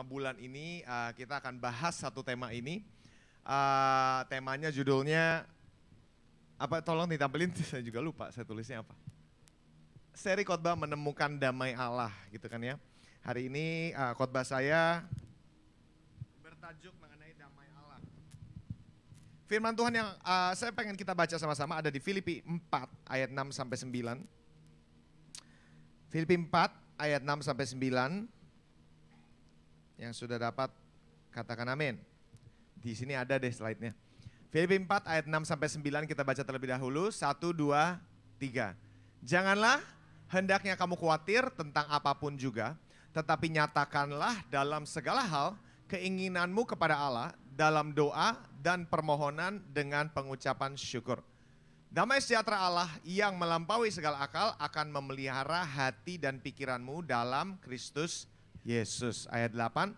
bulan ini kita akan bahas satu tema ini. Temanya judulnya apa? Tolong ditampilin, saya juga lupa saya tulisnya apa. Seri khotbah menemukan damai Allah gitu kan ya. Hari ini khotbah saya bertajuk mengenai damai Allah. Firman Tuhan yang saya pengen kita baca sama-sama ada di Filipi 4 ayat 6 sampai 9. Filipi 4 ayat 6 sampai 9. Yang sudah dapat katakan amin. Di sini ada deh slide-nya. Filipi 4 ayat 6 sampai 9 kita baca terlebih dahulu. 1, 2, 3. Janganlah hendaknya kamu khawatir tentang apapun juga, tetapi nyatakanlah dalam segala hal keinginanmu kepada Allah dalam doa dan permohonan dengan pengucapan syukur. Damai sejahtera Allah yang melampaui segala akal akan memelihara hati dan pikiranmu dalam Kristus Yesus. Ayat 8.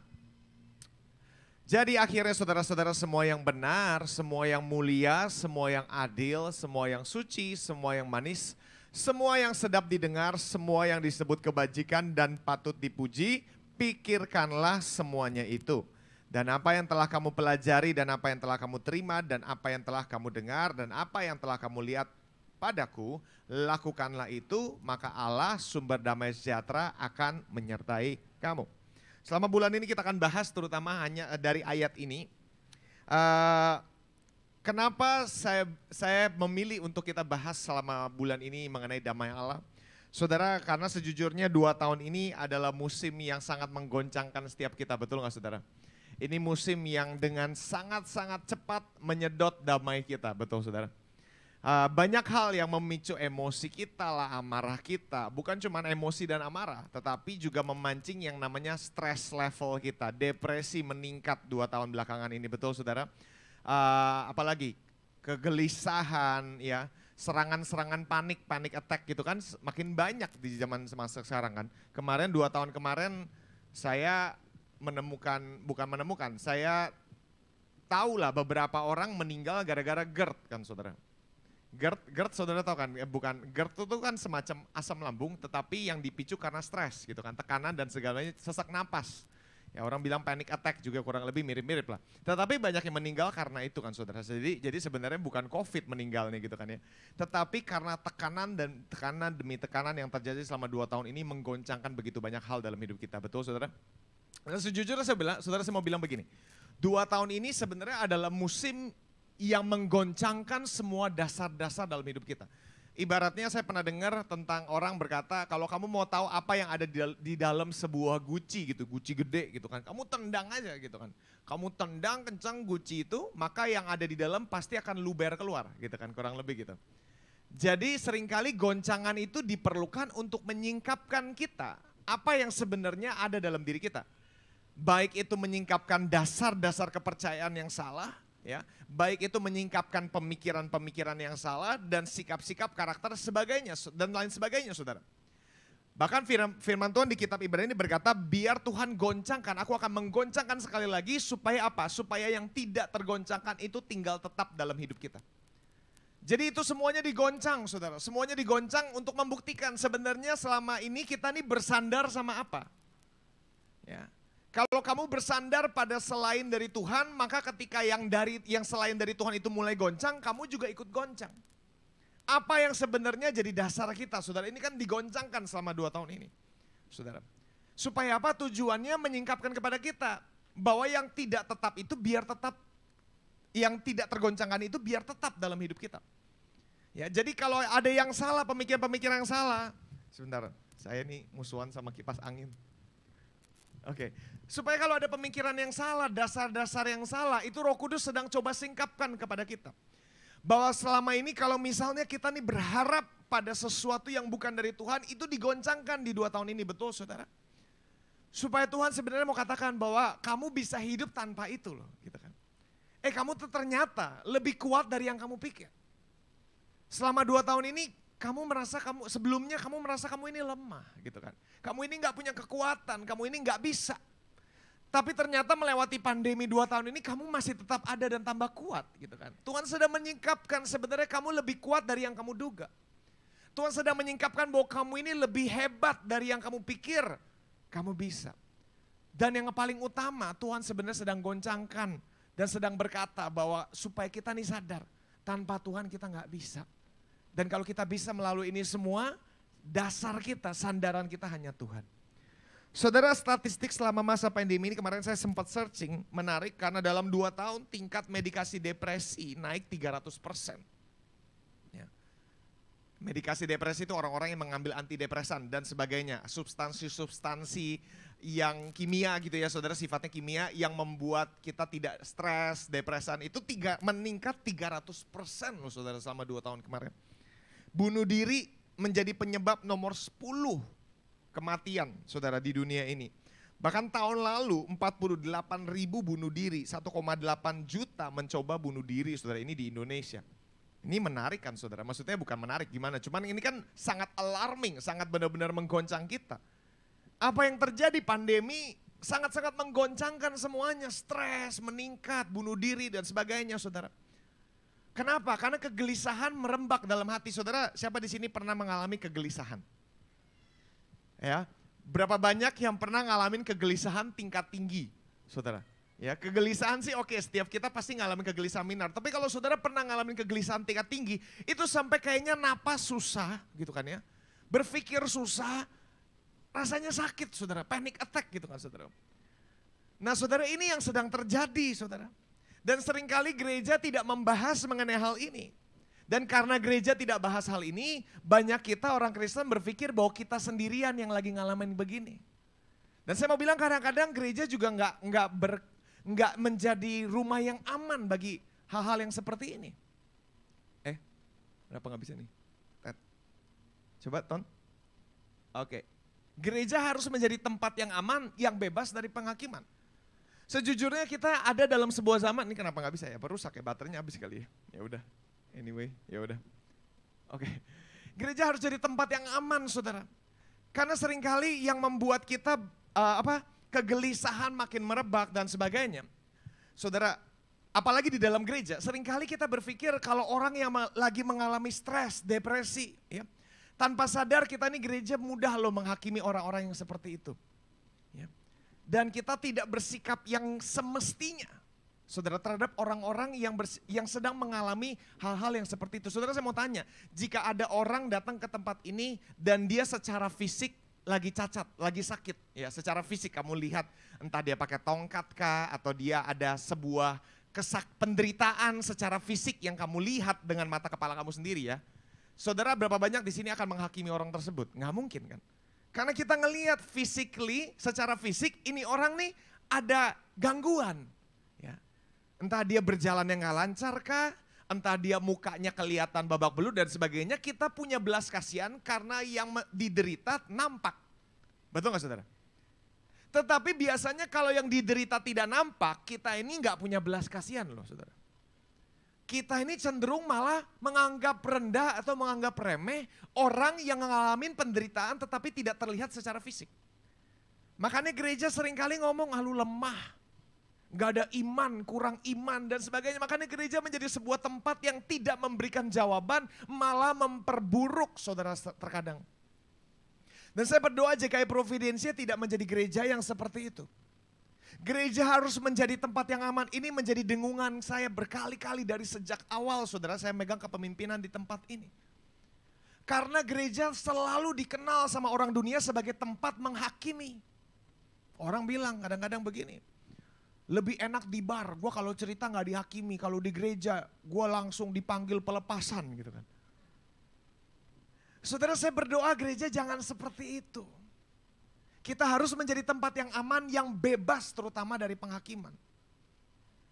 Jadi akhirnya saudara-saudara, semua yang benar, semua yang mulia, semua yang adil, semua yang suci, semua yang manis, semua yang sedap didengar, semua yang disebut kebajikan dan patut dipuji, pikirkanlah semuanya itu. Dan apa yang telah kamu pelajari, dan apa yang telah kamu terima, dan apa yang telah kamu dengar, dan apa yang telah kamu lihat padaku, lakukanlah itu, maka Allah sumber damai sejahtera akan menyertai kamu. Selama bulan ini kita akan bahas terutama hanya dari ayat ini. Kenapa saya memilih untuk kita bahas selama bulan ini mengenai damai Allah? Saudara, karena sejujurnya 2 tahun ini adalah musim yang sangat menggoncangkan setiap kita, betul nggak saudara? Ini musim yang dengan sangat-sangat cepat menyedot damai kita, betul saudara? Banyak hal yang memicu emosi kita lah, amarah kita. Bukan cuma emosi dan amarah, tetapi juga memancing yang namanya stress level kita. Depresi meningkat 2 tahun belakangan ini, betul saudara? Apalagi kegelisahan, ya, serangan-serangan panik attack gitu kan makin banyak di zaman semasa sekarang kan. Kemarin 2 tahun kemarin saya saya tahulah beberapa orang meninggal gara-gara GERD kan saudara. GERD saudara tahu kan, GERD itu kan semacam asam lambung tetapi yang dipicu karena stres gitu kan, tekanan dan segalanya, sesak napas. Ya orang bilang panic attack juga kurang lebih mirip-mirip lah. Tetapi banyak yang meninggal karena itu kan saudara. Jadi sebenarnya bukan COVID meninggalnya gitu kan ya. Tetapi karena tekanan demi tekanan yang terjadi selama 2 tahun ini menggoncangkan begitu banyak hal dalam hidup kita. Betul saudara? Nah, sejujurnya saya mau bilang begini. 2 tahun ini sebenarnya adalah musim yang menggoncangkan semua dasar-dasar dalam hidup kita. Ibaratnya saya pernah dengar tentang orang berkata, kalau kamu mau tahu apa yang ada di dalam sebuah guci gitu, guci gede gitu kan, kamu tendang aja gitu kan. Kamu tendang kencang guci itu, maka yang ada di dalam pasti akan luber keluar gitu kan, kurang lebih gitu. Jadi seringkali goncangan itu diperlukan untuk menyingkapkan kita, apa yang sebenarnya ada dalam diri kita. Baik itu menyingkapkan dasar-dasar kepercayaan yang salah, ya, baik itu menyingkapkan pemikiran-pemikiran yang salah dan sikap-sikap karakter sebagainya dan lain sebagainya saudara. Bahkan firman Tuhan di kitab Ibrani ini berkata, biar Tuhan goncangkan, aku akan menggoncangkan sekali lagi supaya apa? Supaya yang tidak tergoncangkan itu tinggal tetap dalam hidup kita. Jadi itu semuanya digoncang saudara, semuanya digoncang untuk membuktikan sebenarnya selama ini kita nih bersandar sama apa. Ya. Kalau kamu bersandar pada selain dari Tuhan, maka ketika yang selain dari Tuhan itu mulai goncang, kamu juga ikut goncang. Apa yang sebenarnya jadi dasar kita, saudara? Ini kan digoncangkan selama 2 tahun ini, saudara. Supaya apa? Tujuannya menyingkapkan kepada kita bahwa yang tidak tetap itu biar tetap, yang tidak tergoncangkan itu biar tetap dalam hidup kita. Ya, jadi kalau ada yang salah, pemikiran-pemikiran yang salah, sebentar, saya nih musuhan sama kipas angin. Oke, supaya kalau ada pemikiran yang salah, dasar-dasar yang salah, itu Roh Kudus sedang coba singkapkan kepada kita. Bahwa selama ini kalau misalnya kita nih berharap pada sesuatu yang bukan dari Tuhan, itu digoncangkan di 2 tahun ini, betul saudara? Supaya Tuhan sebenarnya mau katakan bahwa kamu bisa hidup tanpa itu loh, gitu kan. Kamu tuh ternyata lebih kuat dari yang kamu pikir. Selama 2 tahun ini, sebelumnya kamu merasa kamu ini lemah gitu kan. Kamu ini gak punya kekuatan, kamu ini gak bisa. Tapi ternyata melewati pandemi 2 tahun ini kamu masih tetap ada dan tambah kuat gitu kan. Tuhan sedang menyingkapkan sebenarnya kamu lebih kuat dari yang kamu duga. Tuhan sedang menyingkapkan bahwa kamu ini lebih hebat dari yang kamu pikir kamu bisa. Dan yang paling utama, Tuhan sebenarnya sedang goncangkan dan sedang berkata bahwa supaya kita nih sadar, tanpa Tuhan kita nggak bisa. Dan kalau kita bisa melalui ini semua, dasar kita, sandaran kita hanya Tuhan. Saudara, statistik selama masa pandemi ini kemarin saya sempat searching, menarik karena dalam 2 tahun tingkat medikasi depresi naik 300%. Ya. Medikasi depresi itu orang-orang yang mengambil antidepresan dan sebagainya, substansi-substansi yang kimia gitu ya saudara, sifatnya kimia yang membuat kita tidak stres, depresan itu meningkat 300% loh saudara selama 2 tahun kemarin. Bunuh diri menjadi penyebab nomor 10 kematian saudara di dunia ini. Bahkan tahun lalu 48.000 bunuh diri, 1,8 juta mencoba bunuh diri saudara, ini di Indonesia. Ini menarik kan saudara, maksudnya bukan menarik gimana, cuman ini kan sangat alarming, sangat benar-benar menggoncang kita. Apa yang terjadi, pandemi sangat-sangat menggoncangkan semuanya, stres, meningkat, bunuh diri dan sebagainya saudara. Kenapa? Karena kegelisahan merembak dalam hati saudara. Siapa di sini pernah mengalami kegelisahan? Ya, berapa banyak yang pernah ngalamin kegelisahan tingkat tinggi, saudara? Ya, kegelisahan sih oke, setiap kita pasti ngalamin kegelisahan minor. Tapi kalau saudara pernah ngalamin kegelisahan tingkat tinggi, itu sampai kayaknya napas susah, gitu kan ya? Berpikir susah, rasanya sakit, saudara. Panic attack, gitu kan, saudara? Nah, saudara, ini yang sedang terjadi, saudara. Dan seringkali gereja tidak membahas mengenai hal ini. Dan karena gereja tidak bahas hal ini, banyak kita orang Kristen berpikir bahwa kita sendirian yang lagi ngalamin begini. Dan saya mau bilang kadang-kadang gereja juga nggak menjadi rumah yang aman bagi hal-hal yang seperti ini. Kenapa nggak bisa nih? Ted. Coba Ton. Oke. Gereja harus menjadi tempat yang aman, yang bebas dari penghakiman. Sejujurnya kita ada dalam sebuah zaman, ini kenapa nggak bisa ya? Perusak ya, baterainya habis kali ya. Ya udah. Anyway, ya udah. Oke. Gereja harus jadi tempat yang aman, saudara. Karena seringkali yang membuat kita kegelisahan makin merebak dan sebagainya. Saudara, apalagi di dalam gereja, seringkali kita berpikir kalau orang yang lagi mengalami stres, depresi, ya, tanpa sadar kita ini gereja mudah loh menghakimi orang-orang yang seperti itu. Ya. Dan kita tidak bersikap yang semestinya. Saudara, terhadap orang-orang yang sedang mengalami hal-hal yang seperti itu. Saudara, saya mau tanya, jika ada orang datang ke tempat ini dan dia secara fisik lagi cacat, lagi sakit, ya secara fisik kamu lihat entah dia pakai tongkat kah atau dia ada sebuah penderitaan secara fisik yang kamu lihat dengan mata kepala kamu sendiri ya. Saudara, berapa banyak di sini akan menghakimi orang tersebut? Nggak mungkin kan? Karena kita ngelihat physically, secara fisik ini orang nih ada gangguan. Entah dia berjalan yang gak lancar kah, entah dia mukanya kelihatan babak belur dan sebagainya, kita punya belas kasihan karena yang diderita nampak. Betul gak saudara? Tetapi biasanya kalau yang diderita tidak nampak, kita ini gak punya belas kasihan loh saudara. Kita ini cenderung malah menganggap rendah atau menganggap remeh orang yang mengalami penderitaan tetapi tidak terlihat secara fisik. Makanya gereja seringkali ngomong, lu lemah. Gak ada iman, kurang iman dan sebagainya. Makanya gereja menjadi sebuah tempat yang tidak memberikan jawaban, malah memperburuk saudara terkadang. Dan saya berdoa JKI Providensia tidak menjadi gereja yang seperti itu. Gereja harus menjadi tempat yang aman. Ini menjadi dengungan saya berkali-kali dari sejak awal saudara saya megang kepemimpinan di tempat ini. Karena gereja selalu dikenal sama orang dunia sebagai tempat menghakimi. Orang bilang kadang-kadang begini. Lebih enak di bar, gue kalau cerita gak dihakimi, kalau di gereja gue langsung dipanggil pelepasan gitu kan. Saudara, saya berdoa gereja jangan seperti itu. Kita harus menjadi tempat yang aman, yang bebas terutama dari penghakiman.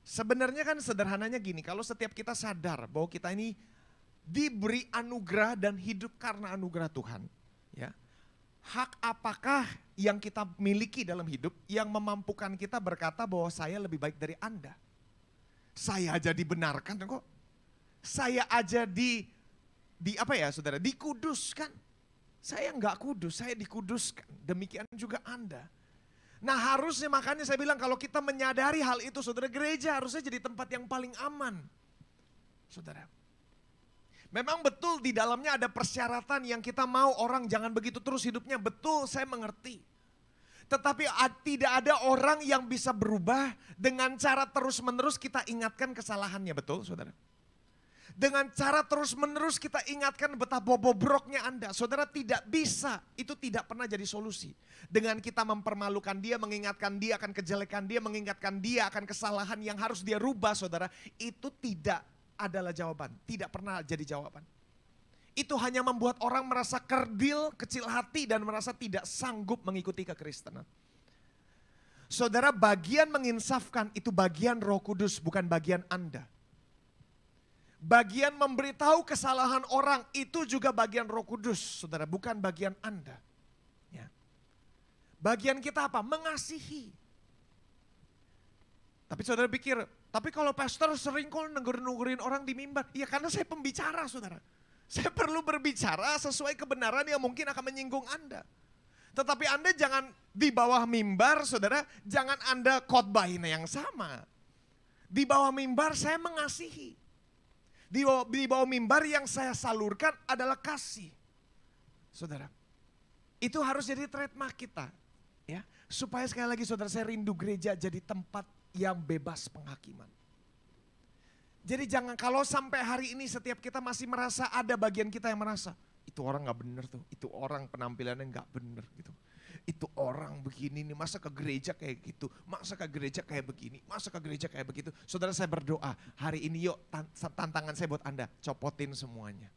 Sebenarnya kan sederhananya gini, kalau setiap kita sadar bahwa kita ini diberi anugerah dan hidup karena anugerah Tuhan. Ya. Hak apakah yang kita miliki dalam hidup yang memampukan kita berkata bahwa saya lebih baik dari Anda? Saya aja dibenarkan kok. Saya aja saudara, dikuduskan. Saya enggak kudus, saya dikuduskan. Demikian juga Anda. Nah harusnya makanya saya bilang kalau kita menyadari hal itu saudara, gereja harusnya jadi tempat yang paling aman. Saudara. Memang betul di dalamnya ada persyaratan yang kita mau orang jangan begitu terus hidupnya. Betul, saya mengerti. Tetapi tidak ada orang yang bisa berubah dengan cara terus-menerus kita ingatkan kesalahannya, betul saudara? Dengan cara terus-menerus kita ingatkan betapa bobroknya Anda. Saudara, tidak bisa, itu tidak pernah jadi solusi. Dengan kita mempermalukan dia, mengingatkan dia akan kejelekan dia, mengingatkan dia akan kesalahan yang harus dia rubah, saudara. Itu tidak adalah jawaban, tidak pernah jadi jawaban. Itu hanya membuat orang merasa kerdil, kecil hati dan merasa tidak sanggup mengikuti kekristenan. Saudara, bagian menginsafkan itu bagian Roh Kudus, bukan bagian Anda. Bagian memberitahu kesalahan orang itu juga bagian Roh Kudus, saudara, bukan bagian Anda. Ya. Bagian kita apa? Mengasihi. Tapi saudara pikir, tapi kalau pastor sering kok nunggurin orang di mimbar. Ya karena saya pembicara, saudara. Saya perlu berbicara sesuai kebenaran yang mungkin akan menyinggung Anda. Tetapi Anda jangan di bawah mimbar, saudara, jangan Anda khotbahin yang sama. Di bawah mimbar saya mengasihi. Di bawah mimbar yang saya salurkan adalah kasih. Saudara, itu harus jadi trademark kita. Ya, supaya sekali lagi saudara, saya rindu gereja jadi tempat yang bebas penghakiman. Jadi jangan kalau sampai hari ini setiap kita masih merasa ada bagian kita yang merasa, itu orang gak bener tuh, itu orang penampilannya gak bener gitu. Itu orang begini nih, masa ke gereja kayak gitu, masa ke gereja kayak begini, masa ke gereja kayak begitu. Saudara, saya berdoa hari ini yuk tantangan saya buat Anda, copotin semuanya.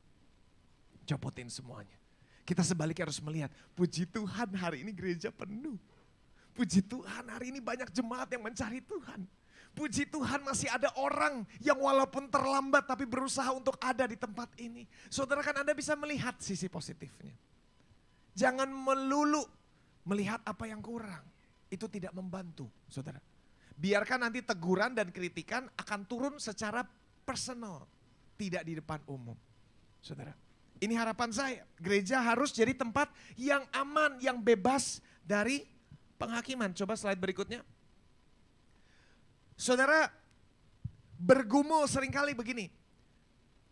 Copotin semuanya. Kita sebaliknya harus melihat, puji Tuhan hari ini gereja penuh. Puji Tuhan hari ini banyak jemaat yang mencari Tuhan. Puji Tuhan masih ada orang yang walaupun terlambat tapi berusaha untuk ada di tempat ini. Saudara, kan Anda bisa melihat sisi positifnya. Jangan melulu melihat apa yang kurang, itu tidak membantu, saudara. Biarkan nanti teguran dan kritikan akan turun secara personal, tidak di depan umum, saudara. Ini harapan saya, gereja harus jadi tempat yang aman, yang bebas dari penghakiman. Coba slide berikutnya. Saudara, bergumul seringkali begini.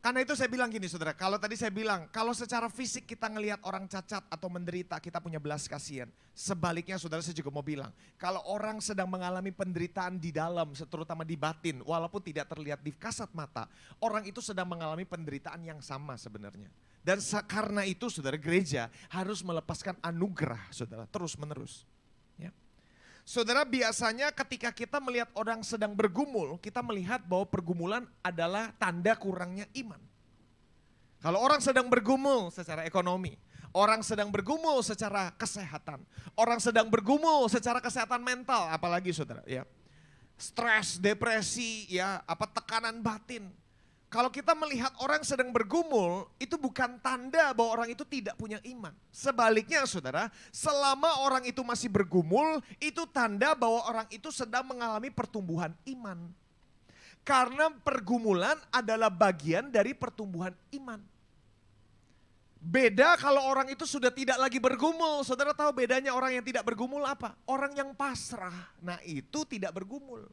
Karena itu saya bilang gini saudara, kalau tadi saya bilang, kalau secara fisik kita ngelihat orang cacat atau menderita, kita punya belas kasihan. Sebaliknya saudara, saya juga mau bilang, kalau orang sedang mengalami penderitaan di dalam, terutama di batin, walaupun tidak terlihat di kasat mata, orang itu sedang mengalami penderitaan yang sama sebenarnya. Dan karena itu saudara, gereja harus melepaskan anugerah saudara, terus menerus. Ya. Saudara, biasanya ketika kita melihat orang sedang bergumul, kita melihat bahwa pergumulan adalah tanda kurangnya iman. Kalau orang sedang bergumul secara ekonomi, orang sedang bergumul secara kesehatan, orang sedang bergumul secara kesehatan mental, apalagi saudara, ya, stres, depresi, ya, tekanan batin. Kalau kita melihat orang sedang bergumul, itu bukan tanda bahwa orang itu tidak punya iman. Sebaliknya saudara, selama orang itu masih bergumul, itu tanda bahwa orang itu sedang mengalami pertumbuhan iman. Karena pergumulan adalah bagian dari pertumbuhan iman. Beda kalau orang itu sudah tidak lagi bergumul. Saudara tahu bedanya orang yang tidak bergumul apa? Orang yang pasrah, nah itu tidak bergumul.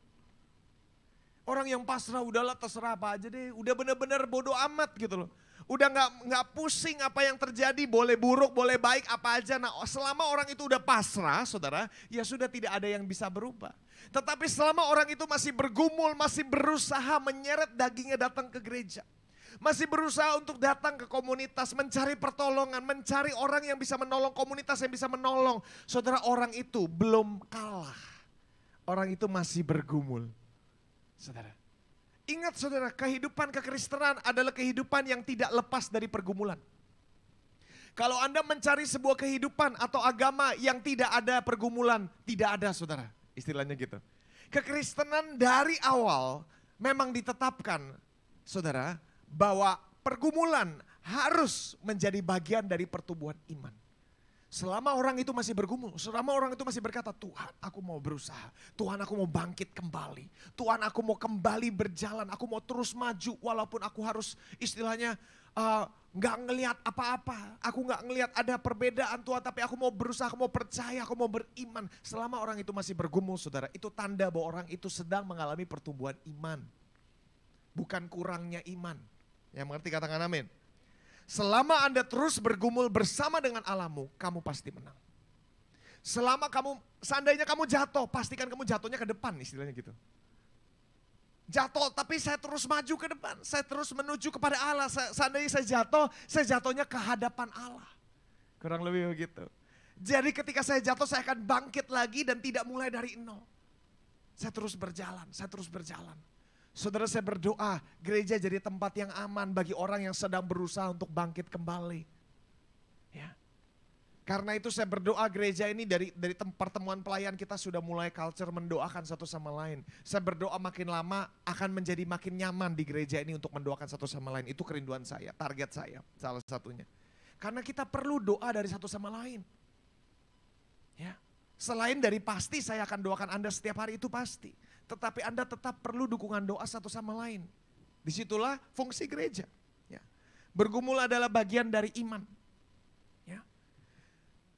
Orang yang pasrah, udahlah terserah apa aja deh, udah benar-benar bodoh amat gitu loh. Udah nggak pusing apa yang terjadi, boleh buruk, boleh baik, apa aja. Nah, selama orang itu udah pasrah, saudara, ya sudah tidak ada yang bisa berubah. Tetapi selama orang itu masih bergumul, masih berusaha menyeret dagingnya datang ke gereja. Masih berusaha untuk datang ke komunitas, mencari pertolongan, mencari orang yang bisa menolong, komunitas yang bisa menolong. Saudara, orang itu belum kalah. Orang itu masih bergumul. Saudara, ingat saudara, kehidupan kekristenan adalah kehidupan yang tidak lepas dari pergumulan. Kalau Anda mencari sebuah kehidupan atau agama yang tidak ada pergumulan, tidak ada saudara, istilahnya gitu. Kekristenan dari awal memang ditetapkan saudara, bahwa pergumulan harus menjadi bagian dari pertumbuhan iman. Selama orang itu masih bergumul, selama orang itu masih berkata, Tuhan aku mau berusaha, Tuhan aku mau bangkit kembali, Tuhan aku mau kembali berjalan, aku mau terus maju walaupun aku harus istilahnya nggak ngelihat apa-apa, aku nggak ngelihat ada perbedaan Tuhan, tapi aku mau berusaha, aku mau percaya, aku mau beriman. Selama orang itu masih bergumul saudara, itu tanda bahwa orang itu sedang mengalami pertumbuhan iman, bukan kurangnya iman. Yang mengerti katakan amin. Selama Anda terus bergumul bersama dengan Allahmu, kamu pasti menang. Seandainya kamu jatuh, pastikan kamu jatuhnya ke depan istilahnya gitu. Jatuh, tapi saya terus maju ke depan. Saya terus menuju kepada Allah. Seandainya saya jatuh, saya jatuhnya ke hadapan Allah. Kurang lebih begitu. Jadi ketika saya jatuh, saya akan bangkit lagi dan tidak mulai dari nol. Saya terus berjalan, saya terus berjalan. Saudara, saya berdoa, gereja jadi tempat yang aman bagi orang yang sedang berusaha untuk bangkit kembali. Ya. Karena itu saya berdoa gereja ini dari pertemuan pelayan kita sudah mulai culture mendoakan satu sama lain. Saya berdoa makin lama akan menjadi makin nyaman di gereja ini untuk mendoakan satu sama lain. Itu kerinduan saya, target saya salah satunya. Karena kita perlu doa dari satu sama lain. Ya. Selain dari pasti saya akan doakan Anda setiap hari, itu pasti. Tetapi Anda tetap perlu dukungan doa satu sama lain. Disitulah fungsi gereja. Ya. Bergumul adalah bagian dari iman. Ya.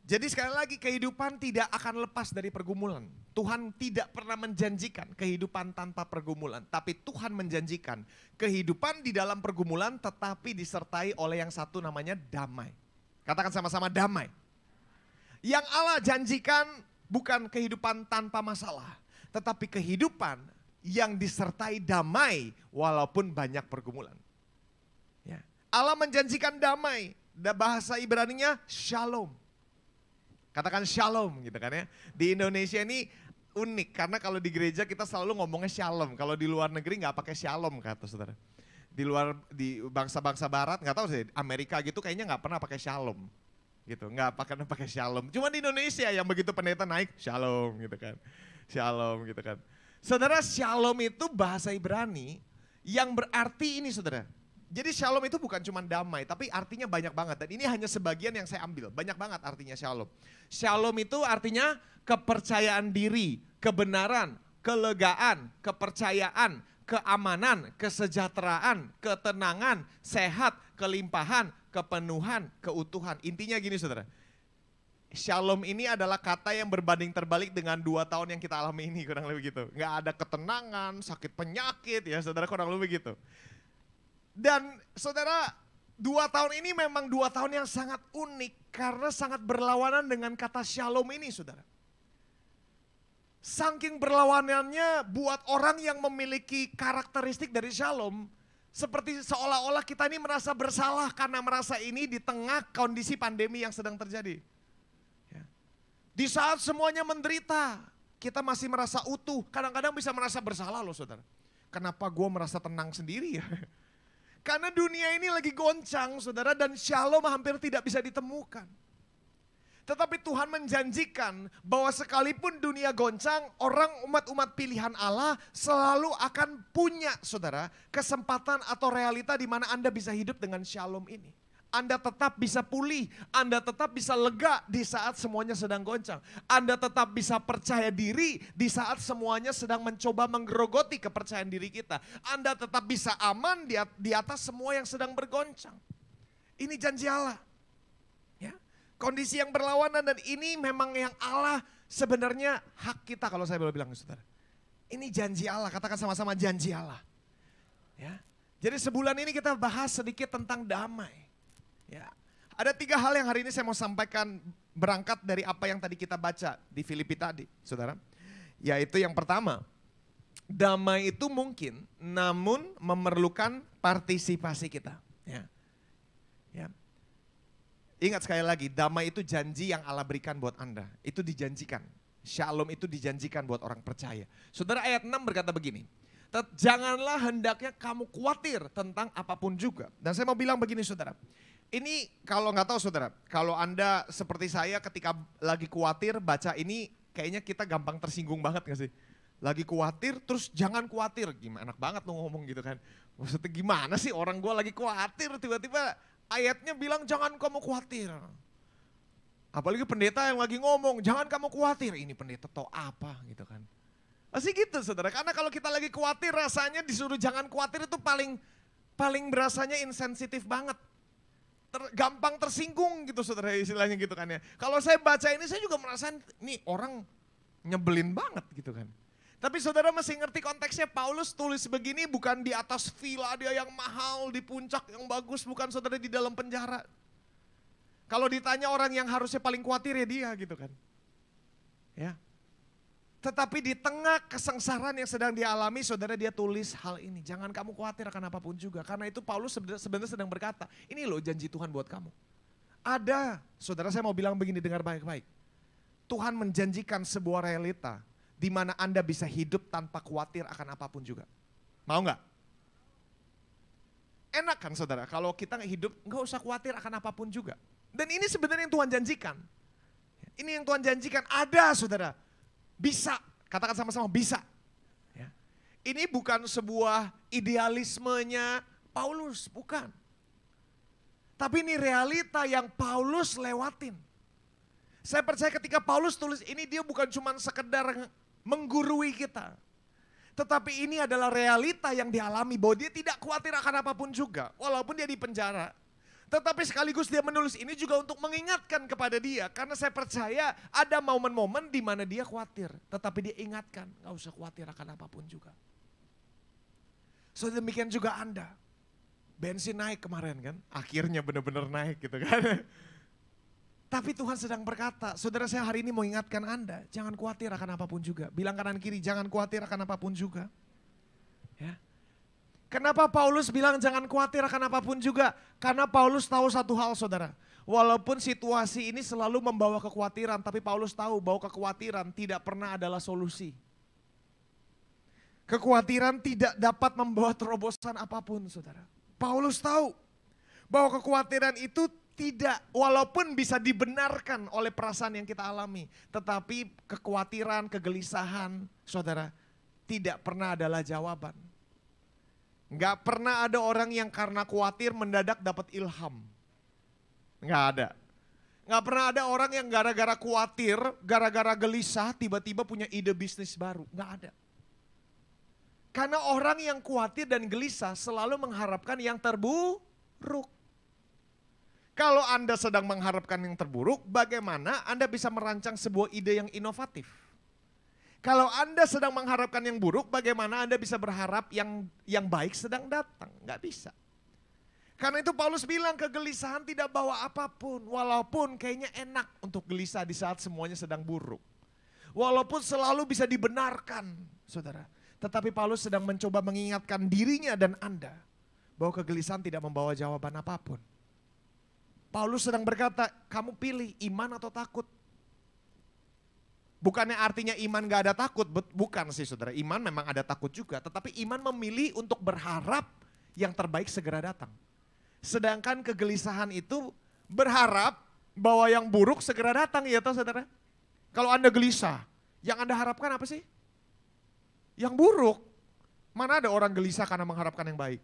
Jadi sekali lagi kehidupan tidak akan lepas dari pergumulan. Tuhan tidak pernah menjanjikan kehidupan tanpa pergumulan. Tapi Tuhan menjanjikan kehidupan di dalam pergumulan tetapi disertai oleh yang satu namanya damai. Katakan sama-sama damai. Yang Allah janjikan bukan kehidupan tanpa masalah. Tetapi kehidupan yang disertai damai walaupun banyak pergumulan. Ya. Allah menjanjikan damai. Bahasa Ibraninya shalom. Katakan shalom gitu kan ya. Di Indonesia ini unik karena kalau di gereja kita selalu ngomongnya shalom. Kalau di luar negeri nggak pakai shalom kata saudara. Di bangsa-bangsa barat nggak tahu sih, Amerika gitu kayaknya nggak pernah pakai shalom. Gitu, nggak pakai shalom. Cuma di Indonesia yang begitu pendeta naik shalom gitu kan. Shalom gitu kan. Saudara, shalom itu bahasa Ibrani yang berarti ini saudara. Jadi shalom itu bukan cuma damai, tapi artinya banyak banget. Dan ini hanya sebagian yang saya ambil. Banyak banget artinya shalom. Shalom itu artinya kepercayaan diri, kebenaran, kelegaan, kepercayaan, keamanan, kesejahteraan, ketenangan, sehat, kelimpahan, kepenuhan, keutuhan. Intinya gini saudara. Shalom ini adalah kata yang berbanding terbalik dengan 2 tahun yang kita alami ini, kurang lebih gitu. Nggak ada ketenangan, sakit penyakit ya saudara, kurang lebih gitu. Dan saudara, 2 tahun ini memang 2 tahun yang sangat unik karena sangat berlawanan dengan kata shalom ini saudara. Saking berlawanannya buat orang yang memiliki karakteristik dari shalom, seperti seolah-olah kita ini merasa bersalah karena merasa ini di tengah kondisi pandemi yang sedang terjadi. Ya. Di saat semuanya menderita, kita masih merasa utuh. Kadang-kadang bisa merasa bersalah loh saudara. Kenapa gue merasa tenang sendiri ya? Karena dunia ini lagi goncang saudara dan shalom hampir tidak bisa ditemukan. Tetapi Tuhan menjanjikan bahwa sekalipun dunia goncang, orang umat-umat pilihan Allah selalu akan punya saudara kesempatan atau realita di mana Anda bisa hidup dengan shalom ini. Anda tetap bisa pulih, Anda tetap bisa lega di saat semuanya sedang goncang. Anda tetap bisa percaya diri di saat semuanya sedang mencoba menggerogoti kepercayaan diri kita. Anda tetap bisa aman di atas semua yang sedang bergoncang. Ini janji Allah. Ya. Kondisi yang berlawanan dan ini memang yang Allah sebenarnya hak kita kalau saya boleh bilang saudara. Ini janji Allah, katakan sama-sama janji Allah. Ya. Jadi sebulan ini kita bahas sedikit tentang damai. Ya. Ada 3 hal yang hari ini saya mau sampaikan berangkat dari apa yang tadi kita baca di Filipi tadi saudara. Yaitu yang pertama, damai itu mungkin namun memerlukan partisipasi kita. Ya. Ya. Ingat sekali lagi, damai itu janji yang Allah berikan buat Anda. Itu dijanjikan. Shalom itu dijanjikan buat orang percaya. Saudara, ayat 6 berkata begini. Janganlah hendaknya kamu khawatir tentang apapun juga. Dan saya mau bilang begini saudara. Ini kalau nggak tahu saudara, kalau Anda seperti saya ketika lagi khawatir baca ini kayaknya kita gampang tersinggung banget gak sih? Lagi khawatir terus jangan khawatir. Gimana, enak banget lu ngomong gitu kan. Maksudnya gimana sih orang gue lagi khawatir tiba-tiba ayatnya bilang jangan kamu khawatir. Apalagi pendeta yang lagi ngomong jangan kamu khawatir. Ini pendeta tau apa gitu kan. Masih gitu saudara, karena kalau kita lagi khawatir rasanya disuruh jangan khawatir itu paling berasanya insensitif banget. Gampang tersinggung gitu saudara istilahnya gitu kan ya. Kalau saya baca ini saya juga merasa ini orang nyebelin banget gitu kan. Tapi saudara mesti ngerti konteksnya, Paulus tulis begini bukan di atas villa dia yang mahal, di puncak yang bagus, bukan saudara di dalam penjara. Kalau ditanya orang yang harusnya paling khawatir ya dia gitu kan. Ya. Tetapi di tengah kesengsaraan yang sedang dialami, saudara, dia tulis hal ini. Jangan kamu khawatir akan apapun juga. Karena itu Paulus sebenarnya sedang berkata, ini loh janji Tuhan buat kamu. Ada, saudara, saya mau bilang begini, dengar baik-baik. Tuhan menjanjikan sebuah realita di mana Anda bisa hidup tanpa khawatir akan apapun juga. Mau nggak? Enak kan saudara, kalau kita hidup nggak usah khawatir akan apapun juga. Dan ini sebenarnya yang Tuhan janjikan. Ini yang Tuhan janjikan, ada saudara. Bisa, katakan sama-sama bisa. Ya. Ini bukan sebuah idealismenya Paulus, bukan. Tapi ini realita yang Paulus lewatin. Saya percaya ketika Paulus tulis ini, dia bukan cuma sekedar menggurui kita. Tetapi ini adalah realita yang dialami, bahwa dia tidak khawatir akan apapun juga. Walaupun dia di penjara. Tetapi sekaligus dia menulis ini juga untuk mengingatkan kepada dia. Karena saya percaya ada momen-momen di mana dia khawatir. Tetapi dia ingatkan, gak usah khawatir akan apapun juga. So demikian juga Anda. Bensin naik kemarin kan, akhirnya benar-benar naik gitu kan. Tapi Tuhan sedang berkata, saudara, saya hari ini mau ingatkan Anda, jangan khawatir akan apapun juga. Bilang kanan kiri, jangan khawatir akan apapun juga. Ya. Kenapa Paulus bilang jangan khawatir akan apapun juga? Karena Paulus tahu satu hal saudara. Walaupun situasi ini selalu membawa kekhawatiran, tapi Paulus tahu bahwa kekhawatiran tidak pernah adalah solusi. Kekhawatiran tidak dapat membawa terobosan apapun saudara. Paulus tahu bahwa kekhawatiran itu tidak, walaupun bisa dibenarkan oleh perasaan yang kita alami. Tetapi kekhawatiran, kegelisahan saudara tidak pernah adalah jawaban. Nggak pernah ada orang yang karena khawatir mendadak dapat ilham. Nggak ada. Nggak pernah ada orang yang gara-gara khawatir, gara-gara gelisah tiba-tiba punya ide bisnis baru. Nggak ada. Karena orang yang khawatir dan gelisah selalu mengharapkan yang terburuk. Kalau Anda sedang mengharapkan yang terburuk, bagaimana Anda bisa merancang sebuah ide yang inovatif? Kalau Anda sedang mengharapkan yang buruk, bagaimana Anda bisa berharap yang baik sedang datang? Nggak bisa. Karena itu Paulus bilang kegelisahan tidak bawa apapun. Walaupun kayaknya enak untuk gelisah di saat semuanya sedang buruk. Walaupun selalu bisa dibenarkan, saudara. Tetapi Paulus sedang mencoba mengingatkan dirinya dan Anda bahwa kegelisahan tidak membawa jawaban apapun. Paulus sedang berkata, kamu pilih iman atau takut. Bukannya artinya iman gak ada takut, bukan sih saudara. Iman memang ada takut juga, tetapi iman memilih untuk berharap yang terbaik segera datang. Sedangkan kegelisahan itu berharap bahwa yang buruk segera datang, ya toh saudara. Kalau Anda gelisah, yang Anda harapkan apa sih? Yang buruk. Mana ada orang gelisah karena mengharapkan yang baik?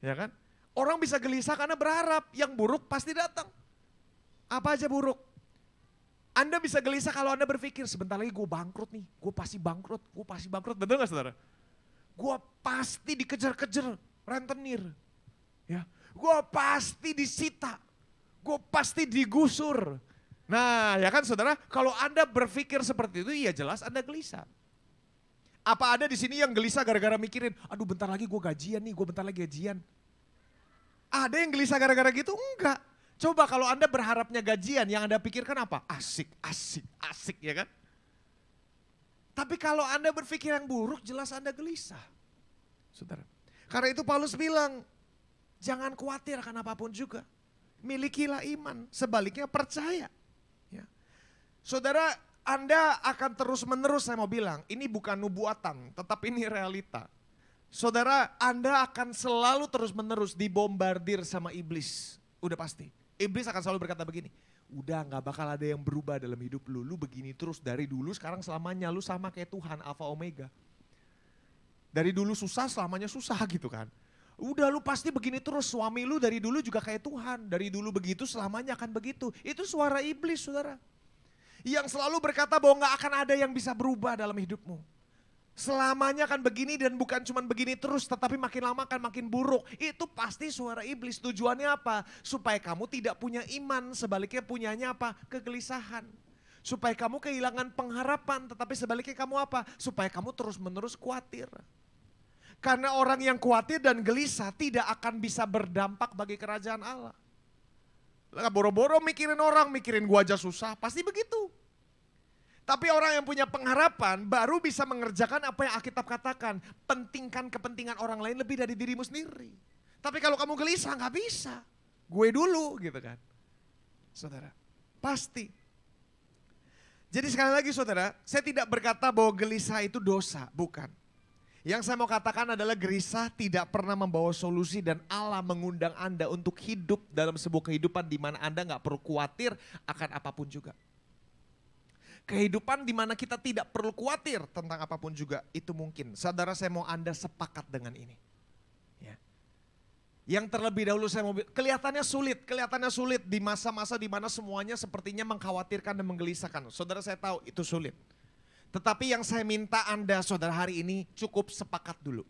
Ya kan? Orang bisa gelisah karena berharap yang buruk pasti datang. Apa aja buruk? Anda bisa gelisah kalau Anda berpikir sebentar lagi gue bangkrut nih, gue pasti bangkrut, betul gak saudara? Gue pasti dikejar-kejar rentenir, ya, gue pasti disita, gue pasti digusur. Nah ya kan saudara, kalau Anda berpikir seperti itu ya jelas Anda gelisah. Apa ada di sini yang gelisah gara-gara mikirin, aduh bentar lagi gue gajian nih, gue bentar lagi gajian. Ada yang gelisah gara-gara gitu? Enggak. Coba kalau Anda berharapnya gajian, yang Anda pikirkan apa? Asik, ya kan? Tapi kalau Anda berpikir yang buruk, jelas Anda gelisah. Saudara. Karena itu Paulus bilang, jangan khawatir akan apapun juga. Milikilah iman, sebaliknya percaya. Ya. Saudara, Anda akan terus-menerus, saya mau bilang, ini bukan nubuatan, tetapi ini realita. Saudara, Anda akan selalu terus-menerus dibombardir sama iblis, udah pasti. Iblis akan selalu berkata begini, udah gak bakal ada yang berubah dalam hidup lu, lu begini terus dari dulu sekarang selamanya, lu sama kayak Tuhan, Alfa Omega. Dari dulu susah, selamanya susah gitu kan. Udah lu pasti begini terus, suami lu dari dulu juga kayak Tuhan, dari dulu begitu selamanya akan begitu. Itu suara iblis saudara. Yang selalu berkata bahwa gak akan ada yang bisa berubah dalam hidupmu. Selamanya akan begini dan bukan cuma begini terus, tetapi makin lama akan makin buruk. Itu pasti suara iblis. Tujuannya apa? Supaya kamu tidak punya iman, sebaliknya punyanya apa? Kegelisahan. Supaya kamu kehilangan pengharapan, tetapi sebaliknya kamu apa? Supaya kamu terus-menerus khawatir. Karena orang yang khawatir dan gelisah tidak akan bisa berdampak bagi kerajaan Allah. Boro-boro mikirin orang, mikirin gua aja susah, pasti begitu. Tapi orang yang punya pengharapan baru bisa mengerjakan apa yang Alkitab katakan. Pentingkan kepentingan orang lain lebih dari dirimu sendiri. Tapi kalau kamu gelisah nggak bisa. Gue dulu gitu kan. Saudara, pasti. Jadi sekali lagi saudara, saya tidak berkata bahwa gelisah itu dosa, bukan. Yang saya mau katakan adalah gelisah tidak pernah membawa solusi dan Allah mengundang Anda untuk hidup dalam sebuah kehidupan di mana Anda nggak perlu khawatir akan apapun juga. Kehidupan di mana kita tidak perlu khawatir tentang apapun juga itu mungkin. Saudara, saya mau Anda sepakat dengan ini. Ya. Yang terlebih dahulu saya mau kelihatannya sulit di masa-masa di mana semuanya sepertinya mengkhawatirkan dan menggelisahkan. Saudara, saya tahu itu sulit. Tetapi yang saya minta Anda saudara hari ini cukup sepakat dulu.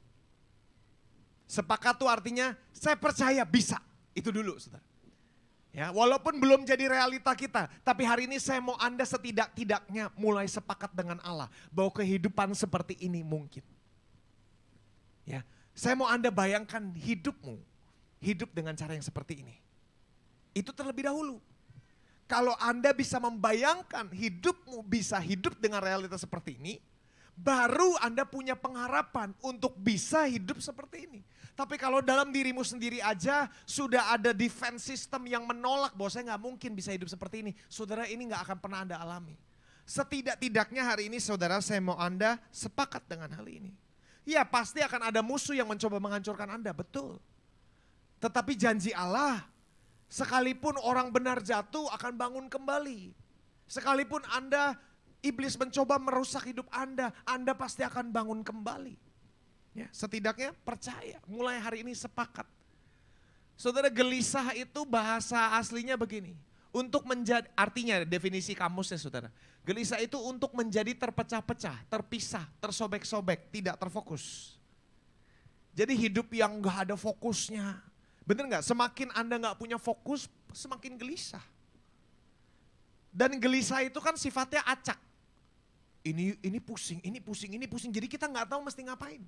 Sepakat itu artinya saya percaya bisa. Itu dulu saudara. Ya, walaupun belum jadi realita kita, tapi hari ini saya mau Anda setidak-tidaknya mulai sepakat dengan Allah bahwa kehidupan seperti ini mungkin. Ya, saya mau Anda bayangkan hidupmu, hidup dengan cara yang seperti ini. Itu terlebih dahulu. Kalau Anda bisa membayangkan hidupmu bisa hidup dengan realitas seperti ini, baru Anda punya pengharapan untuk bisa hidup seperti ini. Tapi kalau dalam dirimu sendiri aja sudah ada defense system yang menolak bahwa saya nggak mungkin bisa hidup seperti ini. Saudara, ini nggak akan pernah Anda alami. Setidak-tidaknya hari ini saudara, saya mau Anda sepakat dengan hal ini. Ya pasti akan ada musuh yang mencoba menghancurkan Anda, betul. Tetapi janji Allah, sekalipun orang benar jatuh akan bangun kembali. Sekalipun iblis mencoba merusak hidup Anda pasti akan bangun kembali. Ya, setidaknya percaya, mulai hari ini sepakat. Saudara, gelisah itu bahasa aslinya begini. Untuk menjadi, artinya definisi kamusnya saudara. Gelisah itu untuk menjadi terpecah-pecah, terpisah, tersobek-sobek, tidak terfokus. Jadi hidup yang gak ada fokusnya. Bener gak? Semakin Anda gak punya fokus, semakin gelisah. Dan gelisah itu kan sifatnya acak. Ini pusing, ini pusing, ini pusing. Jadi kita gak tahu mesti ngapain.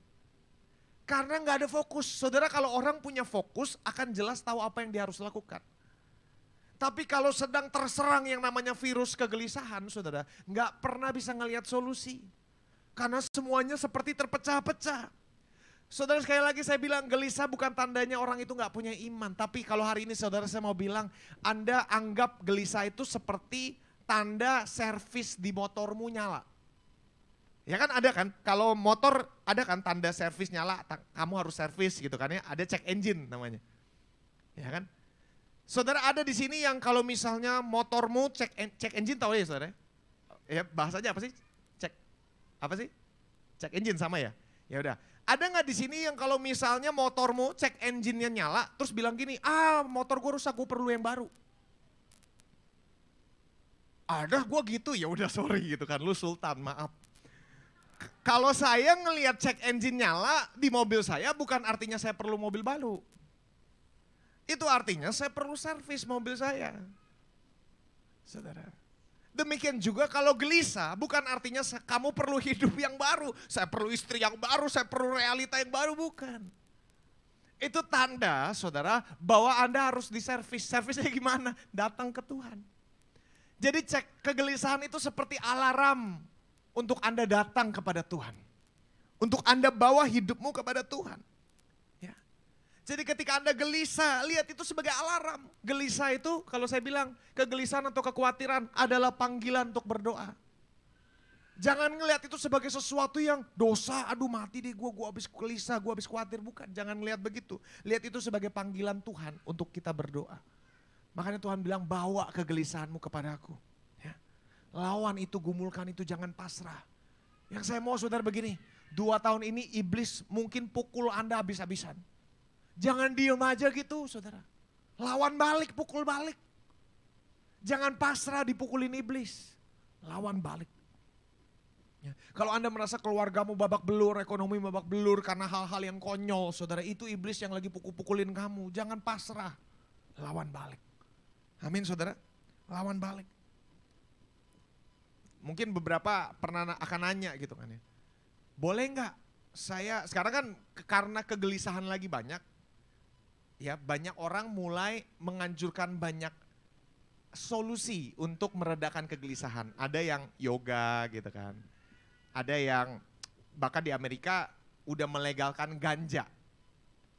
Karena gak ada fokus. Saudara, kalau orang punya fokus akan jelas tahu apa yang dia harus lakukan. Tapi kalau sedang terserang yang namanya virus kegelisahan, saudara, gak pernah bisa ngelihat solusi. Karena semuanya seperti terpecah-pecah. Saudara, sekali lagi saya bilang gelisah bukan tandanya orang itu gak punya iman. Tapi kalau hari ini saudara, saya mau bilang, Anda anggap gelisah itu seperti tanda servis di motormu nyala. Ya kan ada kan, kalau motor ada kan tanda servis nyala, kamu harus servis gitu kan ya, ada check engine namanya. Ya kan? Saudara, ada di sini yang kalau misalnya motormu check engine, tahu ya saudara? Ya bahasanya apa sih? Check engine sama ya? Ya udah. Ada nggak di sini yang kalau misalnya motormu check engine-nya nyala, terus bilang gini, motor gue rusak, gue perlu yang baru. Ada, gue gitu, ya udah sorry gitu kan, lu sultan, maaf. Kalau saya ngelihat check engine nyala di mobil saya bukan artinya saya perlu mobil baru. Itu artinya saya perlu servis mobil saya. Saudara. Demikian juga kalau gelisah bukan artinya kamu perlu hidup yang baru. Saya perlu istri yang baru, saya perlu realita yang baru, bukan. Itu tanda saudara bahwa Anda harus diservis. Servisnya gimana? Datang ke Tuhan. Jadi kegelisahan itu seperti alarm untuk Anda datang kepada Tuhan. Untuk Anda bawa hidupmu kepada Tuhan. Ya. Jadi ketika Anda gelisah, lihat itu sebagai alarm. Gelisah itu kalau saya bilang kegelisahan atau kekhawatiran adalah panggilan untuk berdoa. Jangan ngelihat itu sebagai sesuatu yang dosa, aduh mati deh gue habis gelisah, gue habis khawatir. Bukan, jangan lihat begitu. Lihat itu sebagai panggilan Tuhan untuk kita berdoa. Makanya Tuhan bilang bawa kegelisahanmu kepadaku. Lawan itu, gumulkan itu, jangan pasrah. Yang saya mau saudara begini, 2 tahun ini iblis mungkin pukul Anda habis-habisan. Jangan diem aja gitu saudara. Lawan balik, pukul balik. Jangan pasrah dipukulin iblis. Lawan balik. Ya. Kalau Anda merasa keluargamu babak belur, ekonomi babak belur karena hal-hal yang konyol, saudara, itu iblis yang lagi pukul-pukulin kamu. Jangan pasrah, lawan balik. Amin saudara, lawan balik. Mungkin beberapa pernah akan nanya gitu kan ya. Boleh nggak saya, sekarang kan karena kegelisahan lagi banyak. Ya banyak orang mulai menganjurkan banyak solusi untuk meredakan kegelisahan. Ada yang yoga gitu kan. Ada yang bahkan di Amerika udah melegalkan ganja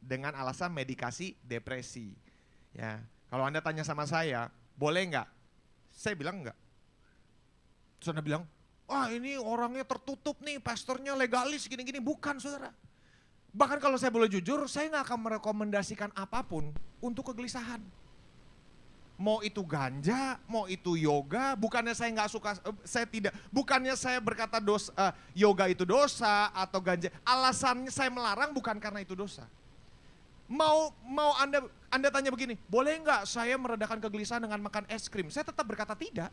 dengan alasan medikasi depresi. Ya, kalau Anda tanya sama saya, boleh nggak? Saya bilang nggak. Terus Anda bilang, wah ini orangnya tertutup nih, pastornya legalis gini-gini. Bukan saudara. Bahkan kalau saya boleh jujur, saya nggak akan merekomendasikan apapun untuk kegelisahan. Mau itu ganja, mau itu yoga, bukannya saya nggak suka, saya tidak, bukannya saya berkata yoga itu dosa atau ganja. Alasannya saya melarang bukan karena itu dosa. Mau Anda tanya begini, boleh nggak saya meredakan kegelisahan dengan makan es krim? Saya tetap berkata tidak.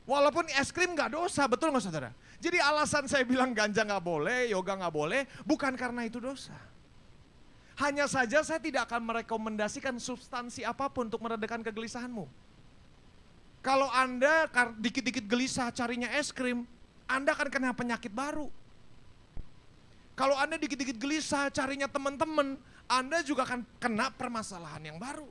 Walaupun es krim nggak dosa, betul nggak saudara? Jadi alasan saya bilang ganja nggak boleh, yoga nggak boleh, bukan karena itu dosa. Hanya saja saya tidak akan merekomendasikan substansi apapun untuk meredakan kegelisahanmu. Kalau Anda dikit-dikit gelisah carinya es krim, Anda akan kena penyakit baru. Kalau Anda dikit-dikit gelisah carinya teman-teman, Anda juga akan kena permasalahan yang baru.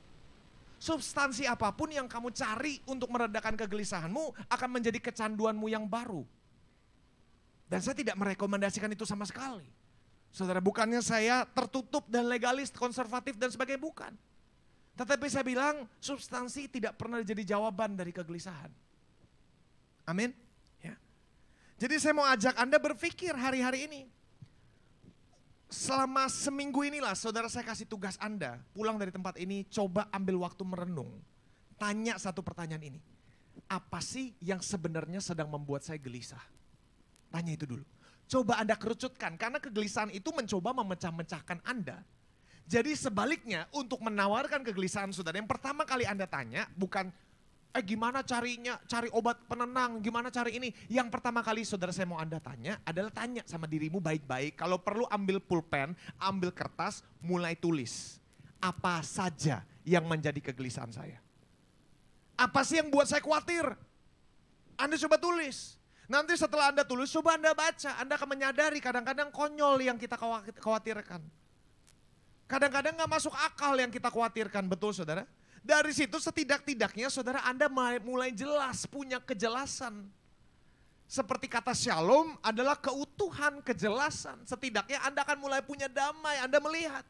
Substansi apapun yang kamu cari untuk meredakan kegelisahanmu akan menjadi kecanduanmu yang baru. Dan saya tidak merekomendasikan itu sama sekali. Saudara, bukannya saya tertutup dan legalis, konservatif dan sebagainya, bukan. Tetapi saya bilang substansi tidak pernah jadi jawaban dari kegelisahan. Amin. Ya. Jadi saya mau ajak Anda berpikir hari-hari ini. Selama seminggu inilah saudara saya kasih tugas Anda, pulang dari tempat ini coba ambil waktu merenung. Tanya satu pertanyaan ini. Apa sih yang sebenarnya sedang membuat saya gelisah? Tanya itu dulu. Coba Anda kerucutkan, karena kegelisahan itu mencoba memecah-mecahkan Anda. Jadi sebaliknya untuk menawarkan kegelisahan saudara, yang pertama kali Anda tanya bukan gimana carinya, cari obat penenang, gimana cari ini. Yang pertama kali saudara saya mau Anda tanya adalah tanya sama dirimu baik-baik. Kalau perlu ambil pulpen, ambil kertas, mulai tulis. Apa saja yang menjadi kegelisahan saya? Apa sih yang buat saya khawatir? Anda coba tulis. Nanti setelah Anda tulis, coba Anda baca. Anda akan menyadari kadang-kadang konyol yang kita khawatirkan. Kadang-kadang gak masuk akal yang kita khawatirkan, betul saudara? Dari situ setidak-tidaknya saudara Anda mulai jelas, punya kejelasan. Seperti kata shalom adalah keutuhan, kejelasan. Setidaknya Anda akan mulai punya damai, Anda melihat.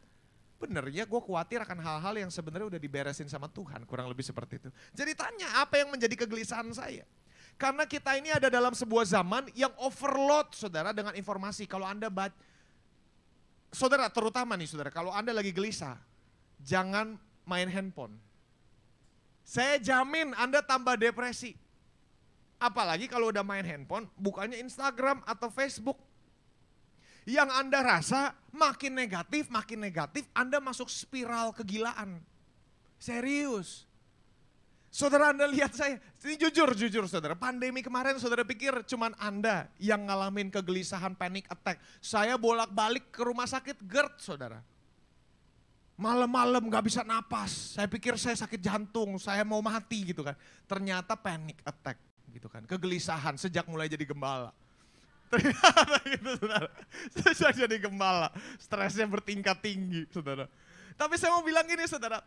Bener ya, gue khawatir akan hal-hal yang sebenarnya udah diberesin sama Tuhan, kurang lebih seperti itu. Jadi tanya, apa yang menjadi kegelisahan saya? Karena kita ini ada dalam sebuah zaman yang overload saudara dengan informasi. Kalau Anda saudara terutama nih saudara, kalau Anda lagi gelisah, jangan main handphone. Saya jamin Anda tambah depresi. Apalagi kalau udah main handphone, bukannya Instagram atau Facebook. Yang Anda rasa makin negatif, Anda masuk spiral kegilaan. Serius. Saudara Anda lihat saya, ini jujur saudara, pandemi kemarin saudara pikir cuman Anda yang ngalamin kegelisahan, panic attack. Saya bolak-balik ke rumah sakit GERD saudara. Malam-malam gak bisa napas, saya pikir saya sakit jantung, saya mau mati gitu kan. Ternyata panic attack gitu kan, kegelisahan sejak mulai jadi gembala. Ternyata gitu saudara, sejak jadi gembala, stresnya bertingkat tinggi saudara. Tapi saya mau bilang gini saudara,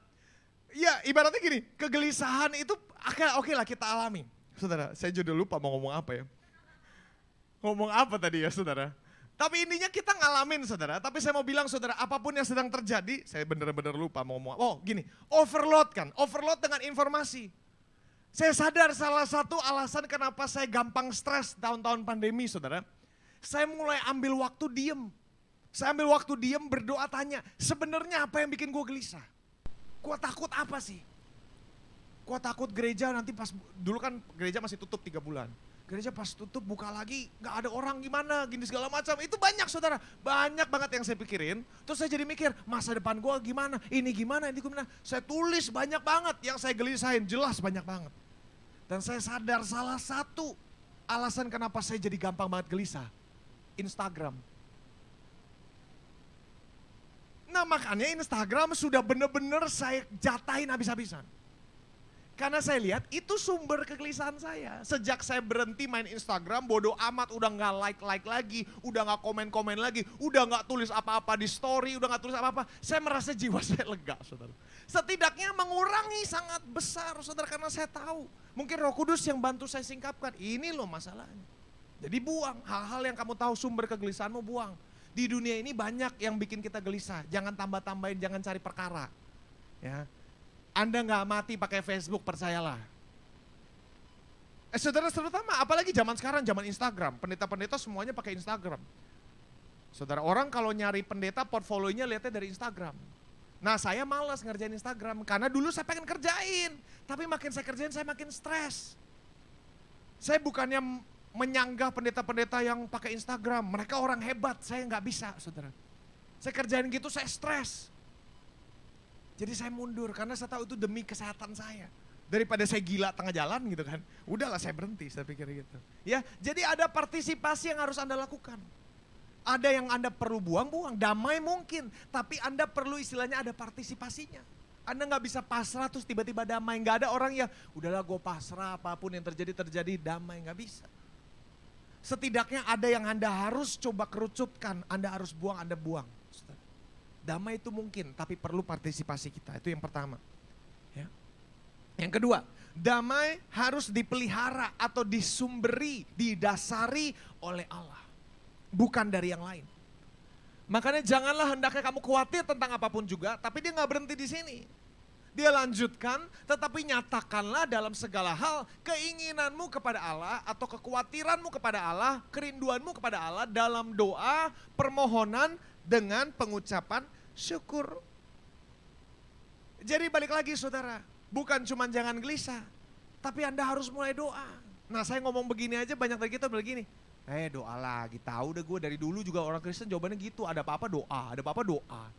ya ibaratnya gini, kegelisahan itu oke lah kita alami. Saudara, saya juga lupa mau ngomong apa ya. Ngomong apa tadi ya saudara. Tapi intinya kita ngalamin saudara. Tapi saya mau bilang saudara, apapun yang sedang terjadi, saya benar-benar lupa mau ngomong. Oh gini, overload dengan informasi. Saya sadar salah satu alasan kenapa saya gampang stres tahun-tahun pandemi saudara. Saya mulai ambil waktu diem. Saya ambil waktu diem berdoa tanya, sebenarnya apa yang bikin gue gelisah? Gua takut apa sih? Gua takut gereja nanti pas, dulu kan gereja masih tutup 3 bulan. Gereja pas tutup buka lagi, gak ada orang gimana, gini segala macam. Itu banyak saudara, banyak banget yang saya pikirin. Terus saya jadi mikir, masa depan gua gimana, ini gimana. Saya tulis banyak banget yang saya gelisahin, jelas banyak banget. Dan saya sadar salah satu alasan kenapa saya jadi gampang banget gelisah, Instagram. Nah makanya Instagram sudah benar-benar saya jatahin habis-habisan. Karena saya lihat itu sumber kegelisahan saya. Sejak saya berhenti main Instagram, bodoh amat, udah gak like lagi, udah gak komen-komen lagi, udah gak tulis apa-apa di story, udah gak tulis apa-apa. Saya merasa jiwa saya lega, saudara. Setidaknya mengurangi sangat besar, saudara, karena saya tahu. Mungkin Roh Kudus yang bantu saya singkapkan, ini loh masalahnya. Jadi buang, hal-hal yang kamu tahu sumber kegelisahanmu buang. Di dunia ini banyak yang bikin kita gelisah, jangan tambah-tambahin, jangan cari perkara. Ya. Anda nggak mati pakai Facebook, percayalah. Saudara, terutama apalagi zaman sekarang, zaman Instagram. Pendeta-pendeta semuanya pakai Instagram. Saudara, orang kalau nyari pendeta portfolionya lihatnya dari Instagram. Nah, saya malas ngerjain Instagram karena dulu saya pengen kerjain. Tapi makin saya kerjain saya makin stres. Saya bukannya menyanggah pendeta-pendeta yang pakai Instagram. Mereka orang hebat, saya nggak bisa, saudara. Saya kerjain gitu saya stres. Jadi saya mundur karena saya tahu itu demi kesehatan saya. Daripada saya gila tengah jalan gitu kan. Udahlah saya berhenti, saya pikir gitu. Ya, jadi ada partisipasi yang harus Anda lakukan. Ada yang Anda perlu buang-buang, damai mungkin. Tapi Anda perlu istilahnya ada partisipasinya. Anda gak bisa pasrah terus tiba-tiba damai. Gak ada orang yang udahlah gue pasrah apapun yang terjadi damai, gak bisa. Setidaknya ada yang Anda harus coba kerucutkan, Anda harus buang, Anda buang. Damai itu mungkin, tapi perlu partisipasi kita. Itu yang pertama. Ya. Yang kedua, damai harus dipelihara atau disumberi, didasari oleh Allah. Bukan dari yang lain. Makanya janganlah hendaknya kamu khawatir tentang apapun juga, tapi dia gak berhenti di sini. Dia lanjutkan, tetapi nyatakanlah dalam segala hal keinginanmu kepada Allah atau kekhawatiranmu kepada Allah, kerinduanmu kepada Allah dalam doa, permohonan, dengan pengucapan syukur. Jadi balik lagi saudara, bukan cuma jangan gelisah, tapi Anda harus mulai doa. Nah saya ngomong begini aja banyak dari kita begini, doa lagi, tahu udah gue dari dulu juga orang Kristen jawabannya gitu, ada apa-apa doa, ada apa-apa doa.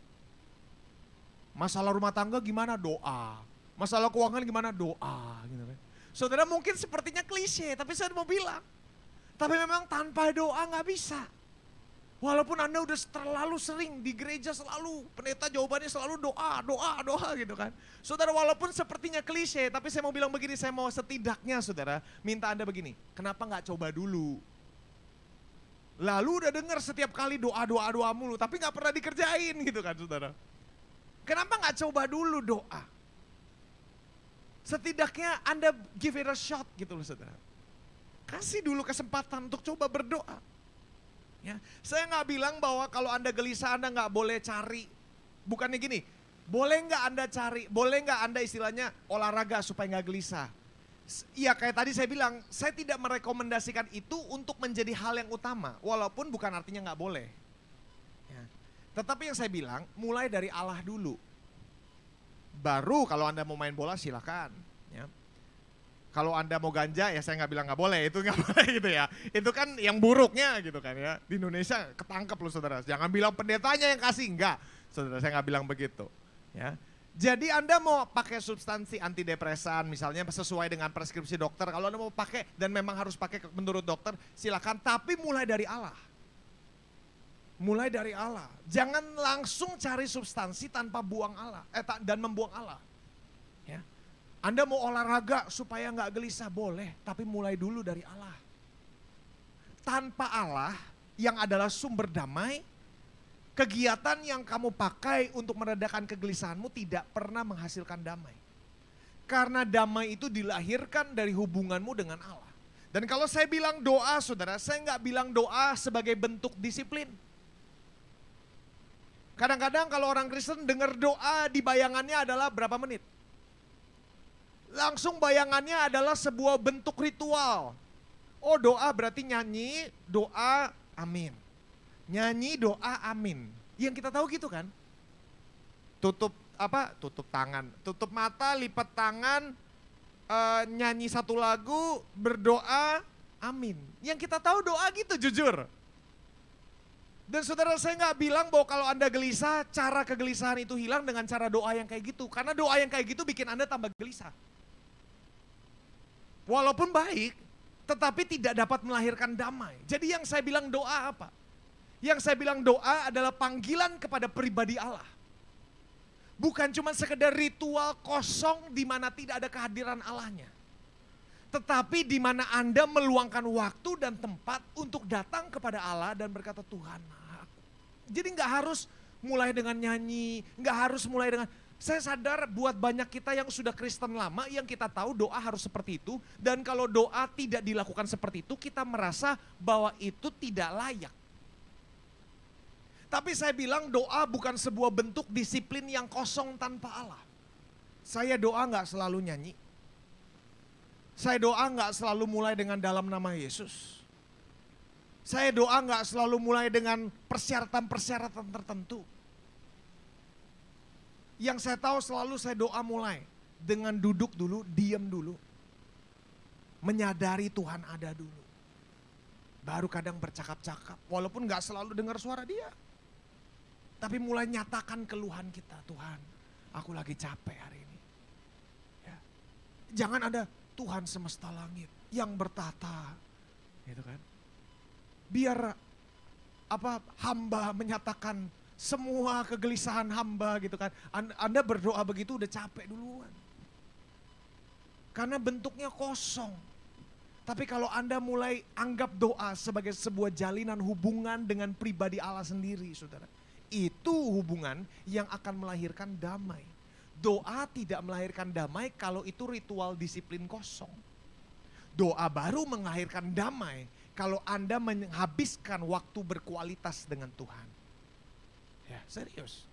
Masalah rumah tangga gimana doa, masalah keuangan gimana doa. Gitu kan. Saudara mungkin sepertinya klise, tapi saya mau bilang, tapi memang tanpa doa gak bisa. Walaupun Anda udah terlalu sering di gereja selalu, pendeta jawabannya selalu doa gitu kan. Saudara walaupun sepertinya klise, tapi saya mau bilang begini, saya mau setidaknya saudara minta Anda begini, kenapa gak coba dulu? Lalu udah dengar setiap kali doa mulu, tapi gak pernah dikerjain gitu kan saudara. Kenapa gak coba dulu doa? Setidaknya Anda give it a shot gitu loh saudara. Kasih dulu kesempatan untuk coba berdoa. Ya, saya nggak bilang bahwa kalau Anda gelisah Anda nggak boleh cari. Bukannya gini, boleh nggak Anda cari, boleh nggak Anda istilahnya olahraga supaya nggak gelisah. Iya kayak tadi saya bilang, saya tidak merekomendasikan itu untuk menjadi hal yang utama. Walaupun bukan artinya nggak boleh. Ya. Tetapi yang saya bilang, mulai dari Allah dulu. Baru kalau Anda mau main bola silakan. Ya. Kalau Anda mau ganja ya saya nggak bilang nggak boleh, itu nggak boleh gitu ya. Itu kan yang buruknya gitu kan ya. Di Indonesia ketangkep loh saudara. Jangan bilang pendetanya yang kasih, enggak. Saudara saya nggak bilang begitu. Ya. Jadi Anda mau pakai substansi antidepresan misalnya sesuai dengan preskripsi dokter. Kalau Anda mau pakai dan memang harus pakai menurut dokter silakan. Tapi mulai dari Allah. Mulai dari Allah. Jangan langsung cari substansi tanpa buang Allah dan membuang Allah. Ya. Anda mau olahraga supaya nggak gelisah boleh, tapi mulai dulu dari Allah. Tanpa Allah yang adalah sumber damai, kegiatan yang kamu pakai untuk meredakan kegelisahanmu tidak pernah menghasilkan damai. Karena damai itu dilahirkan dari hubunganmu dengan Allah. Dan kalau saya bilang doa saudara, saya nggak bilang doa sebagai bentuk disiplin. Kadang-kadang kalau orang Kristen dengar doa di bayangannya adalah berapa menit? Langsung bayangannya adalah sebuah bentuk ritual. Oh doa berarti nyanyi, doa, amin. Nyanyi, doa, amin. Yang kita tahu gitu kan. Tutup tangan, tutup mata, lipat tangan, nyanyi satu lagu, berdoa, amin. Yang kita tahu doa gitu jujur. Dan saudara saya nggak bilang bahwa kalau Anda gelisah, cara kegelisahan itu hilang dengan cara doa yang kayak gitu. Karena doa yang kayak gitu bikin Anda tambah gelisah. Walaupun baik, tetapi tidak dapat melahirkan damai. Jadi yang saya bilang doa apa? Yang saya bilang doa adalah panggilan kepada pribadi Allah. Bukan cuma sekedar ritual kosong di mana tidak ada kehadiran Allahnya. Tetapi di mana Anda meluangkan waktu dan tempat untuk datang kepada Allah dan berkata, Tuhan. Jadi nggak harus mulai dengan nyanyi, nggak harus mulai dengan... Saya sadar buat banyak kita yang sudah Kristen lama, yang kita tahu doa harus seperti itu. Dan kalau doa tidak dilakukan seperti itu, kita merasa bahwa itu tidak layak. Tapi saya bilang doa bukan sebuah bentuk disiplin yang kosong tanpa Allah. Saya doa nggak selalu nyanyi. Saya doa nggak selalu mulai dengan dalam nama Yesus. Saya doa nggak selalu mulai dengan persyaratan-persyaratan tertentu. Yang saya tahu selalu saya doa mulai dengan duduk dulu, diam dulu. Menyadari Tuhan ada dulu. Baru kadang bercakap-cakap, walaupun nggak selalu dengar suara dia. Tapi mulai nyatakan keluhan kita, Tuhan, aku lagi capek hari ini. Ya. Jangan ada Tuhan semesta langit yang bertata, gitu kan? Biar hamba menyatakan semua kegelisahan hamba, gitu kan? Anda berdoa begitu udah capek duluan, karena bentuknya kosong. Tapi kalau Anda mulai anggap doa sebagai sebuah jalinan hubungan dengan pribadi Allah sendiri, saudara. Itu hubungan yang akan melahirkan damai. Doa tidak melahirkan damai kalau itu ritual disiplin kosong. Doa baru melahirkan damai kalau Anda menghabiskan waktu berkualitas dengan Tuhan. Ya, serius.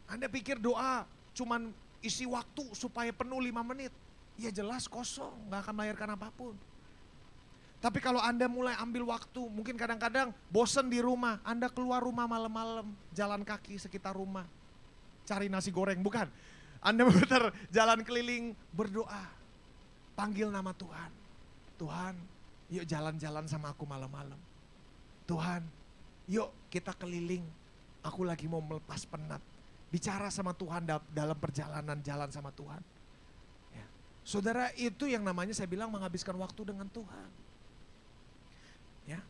Anda pikir doa cuman isi waktu supaya penuh 5 menit. Ya jelas kosong, gak akan melahirkan apapun. Tapi kalau Anda mulai ambil waktu, mungkin kadang-kadang bosen di rumah, Anda keluar rumah malam-malam, jalan kaki sekitar rumah, cari nasi goreng, bukan. Anda memutar jalan keliling, berdoa, panggil nama Tuhan. Tuhan, yuk jalan-jalan sama aku malam-malam. Tuhan, yuk kita keliling, aku lagi mau melepas penat. Bicara sama Tuhan dalam perjalanan jalan sama Tuhan. Ya. Saudara, itu yang namanya saya bilang menghabiskan waktu dengan Tuhan. Ya.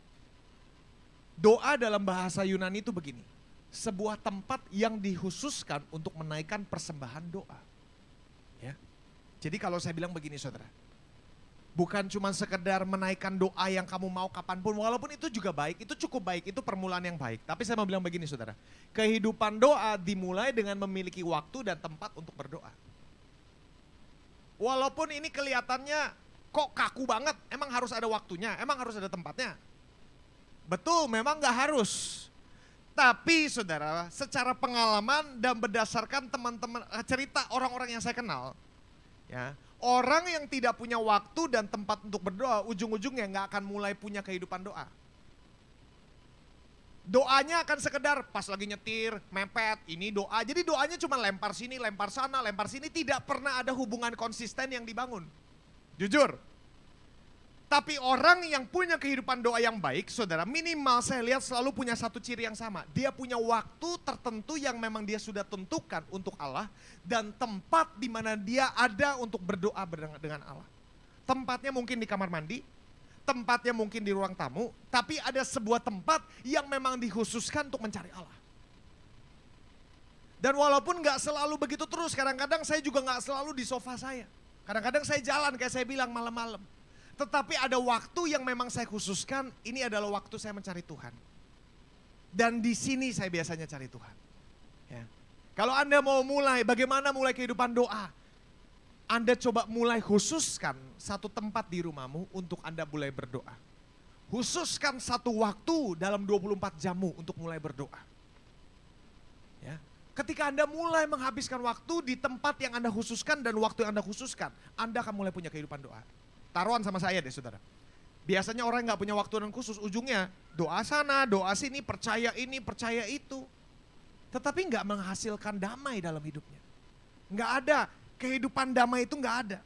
Doa dalam bahasa Yunani itu begini, sebuah tempat yang dikhususkan untuk menaikkan persembahan doa. Ya. Jadi kalau saya bilang begini saudara, bukan cuma sekedar menaikkan doa yang kamu mau kapanpun, walaupun itu juga baik, itu cukup baik, itu permulaan yang baik. Tapi saya mau bilang begini saudara, kehidupan doa dimulai dengan memiliki waktu dan tempat untuk berdoa. Walaupun ini kelihatannya kok kaku banget, emang harus ada waktunya, emang harus ada tempatnya. Betul, memang gak harus. Tapi saudara, secara pengalaman dan berdasarkan teman-teman cerita orang-orang yang saya kenal, ya, orang yang tidak punya waktu dan tempat untuk berdoa, ujung-ujungnya gak akan mulai punya kehidupan doa. Doanya akan sekedar pas lagi nyetir, mepet, ini doa. Jadi doanya cuma lempar sini, lempar sana, lempar sini. Tidak pernah ada hubungan konsisten yang dibangun. Jujur. Tapi orang yang punya kehidupan doa yang baik, saudara, minimal saya lihat selalu punya satu ciri yang sama. Dia punya waktu tertentu yang memang dia sudah tentukan untuk Allah. Dan tempat di mana dia ada untuk berdoa dengan Allah. Tempatnya mungkin di kamar mandi, tempatnya mungkin di ruang tamu. Tapi ada sebuah tempat yang memang dikhususkan untuk mencari Allah. Dan walaupun gak selalu begitu terus, kadang-kadang saya juga gak selalu di sofa saya. Kadang-kadang saya jalan kayak saya bilang malam-malam. Tetapi ada waktu yang memang saya khususkan, ini adalah waktu saya mencari Tuhan. Dan di sini saya biasanya cari Tuhan. Ya. Kalau Anda mau mulai, bagaimana mulai kehidupan doa? Anda coba mulai khususkan satu tempat di rumahmu untuk Anda mulai berdoa. Khususkan satu waktu dalam 24 jammu untuk mulai berdoa. Ya. Ketika Anda mulai menghabiskan waktu di tempat yang Anda khususkan dan waktu yang Anda khususkan, Anda akan mulai punya kehidupan doa. Taruhan sama saya deh saudara. Biasanya orang yang gak punya waktu dan khusus, ujungnya doa sana, doa sini, percaya ini, percaya itu. Tetapi gak menghasilkan damai dalam hidupnya. Gak ada, kehidupan damai itu gak ada.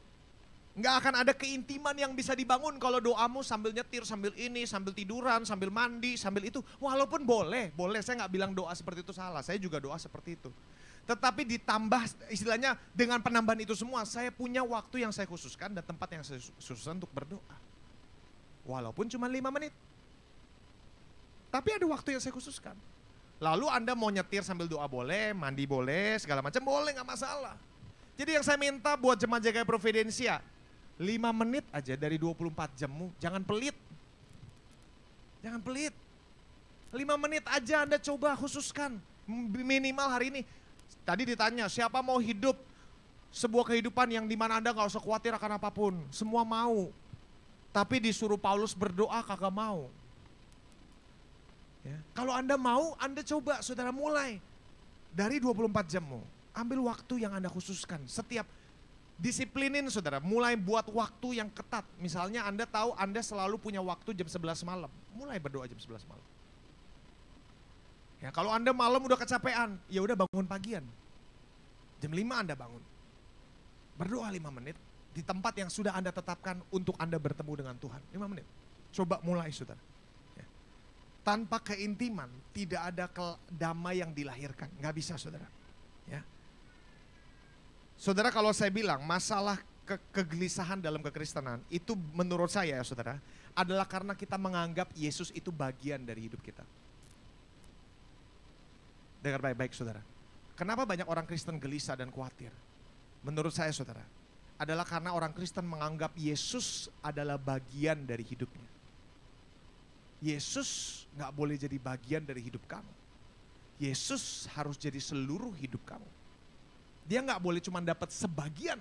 Gak akan ada keintiman yang bisa dibangun kalau doamu sambil nyetir, sambil ini, sambil tiduran, sambil mandi, sambil itu. Walaupun boleh, saya gak bilang doa seperti itu salah, saya juga doa seperti itu. Tetapi ditambah istilahnya dengan penambahan itu semua, saya punya waktu yang saya khususkan dan tempat yang saya khususkan untuk berdoa. Walaupun cuma 5 menit. Tapi ada waktu yang saya khususkan. Lalu Anda mau nyetir sambil doa boleh, mandi boleh, segala macam boleh, nggak masalah. Jadi yang saya minta buat jemaat GKI Providensia, 5 menit aja dari 24 jammu, jangan pelit. Jangan pelit. 5 menit aja Anda coba khususkan, minimal hari ini. Tadi ditanya, siapa mau hidup sebuah kehidupan yang dimana Anda gak usah khawatir akan apapun. Semua mau. Tapi disuruh Paulus berdoa kagak mau. Ya. Kalau Anda mau, Anda coba, saudara mulai. Dari 24 jammu, ambil waktu yang Anda khususkan. Setiap disiplinin saudara, mulai buat waktu yang ketat. Misalnya Anda tahu Anda selalu punya waktu jam 11 malam. Mulai berdoa jam 11 malam. Ya, kalau Anda malam udah kecapean, ya udah bangun pagian. Jam 5 Anda bangun. Berdoa 5 menit di tempat yang sudah Anda tetapkan untuk Anda bertemu dengan Tuhan. 5 menit. Coba mulai saudara. Ya. Tanpa keintiman tidak ada damai yang dilahirkan. Nggak bisa saudara. Ya. Saudara, kalau saya bilang masalah kegelisahan dalam kekristenan itu menurut saya ya saudara, adalah karena kita menganggap Yesus itu bagian dari hidup kita. Dengar baik-baik saudara. Kenapa banyak orang Kristen gelisah dan khawatir? Menurut saya saudara, adalah karena orang Kristen menganggap Yesus adalah bagian dari hidupnya. Yesus gak boleh jadi bagian dari hidup kamu. Yesus harus jadi seluruh hidup kamu. Dia gak boleh cuma dapat sebagian.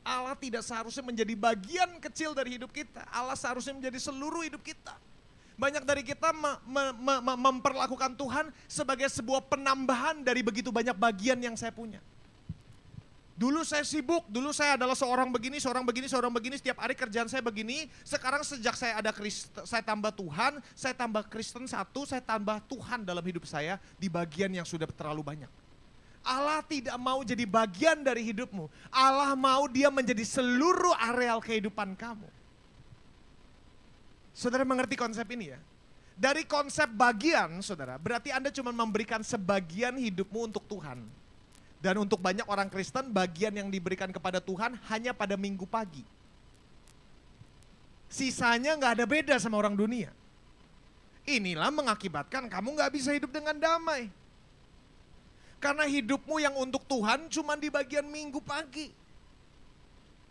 Allah tidak seharusnya menjadi bagian kecil dari hidup kita. Allah seharusnya menjadi seluruh hidup kita. Banyak dari kita memperlakukan Tuhan sebagai sebuah penambahan dari begitu banyak bagian yang saya punya. Dulu saya sibuk, dulu saya adalah seorang begini, setiap hari kerjaan saya begini. Sekarang sejak saya ada saya tambah Tuhan, saya tambah Kristen satu, saya tambah Tuhan dalam hidup saya di bagian yang sudah terlalu banyak. Allah tidak mau jadi bagian dari hidupmu. Allah mau dia menjadi seluruh areal kehidupan kamu. Saudara mengerti konsep ini ya? Dari konsep bagian, saudara, berarti Anda cuma memberikan sebagian hidupmu untuk Tuhan. Dan untuk banyak orang Kristen, bagian yang diberikan kepada Tuhan hanya pada minggu pagi. Sisanya gak ada beda sama orang dunia. Inilah mengakibatkan kamu gak bisa hidup dengan damai. Karena hidupmu yang untuk Tuhan cuma di bagian minggu pagi.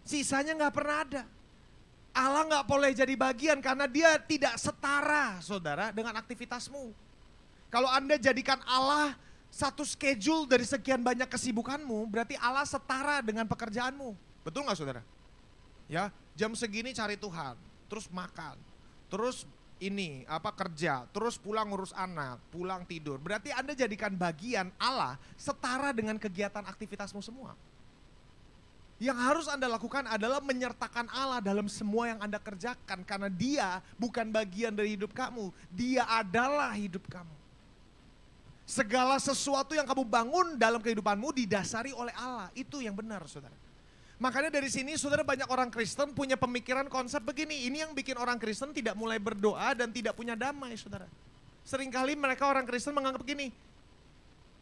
Sisanya gak pernah ada. Allah gak boleh jadi bagian karena dia tidak setara saudara dengan aktivitasmu. Kalau Anda jadikan Allah satu schedule dari sekian banyak kesibukanmu, berarti Allah setara dengan pekerjaanmu. Betul gak saudara? Ya, jam segini cari Tuhan, terus makan, terus kerja, terus pulang ngurus anak, pulang tidur. Berarti Anda jadikan bagian Allah setara dengan kegiatan aktivitasmu semua. Yang harus Anda lakukan adalah menyertakan Allah dalam semua yang Anda kerjakan. Karena dia bukan bagian dari hidup kamu. Dia adalah hidup kamu. Segala sesuatu yang kamu bangun dalam kehidupanmu didasari oleh Allah. Itu yang benar saudara. Makanya dari sini saudara, banyak orang Kristen punya pemikiran konsep begini. Ini yang bikin orang Kristen tidak mulai berdoa dan tidak punya damai saudara. Seringkali mereka orang Kristen menganggap begini.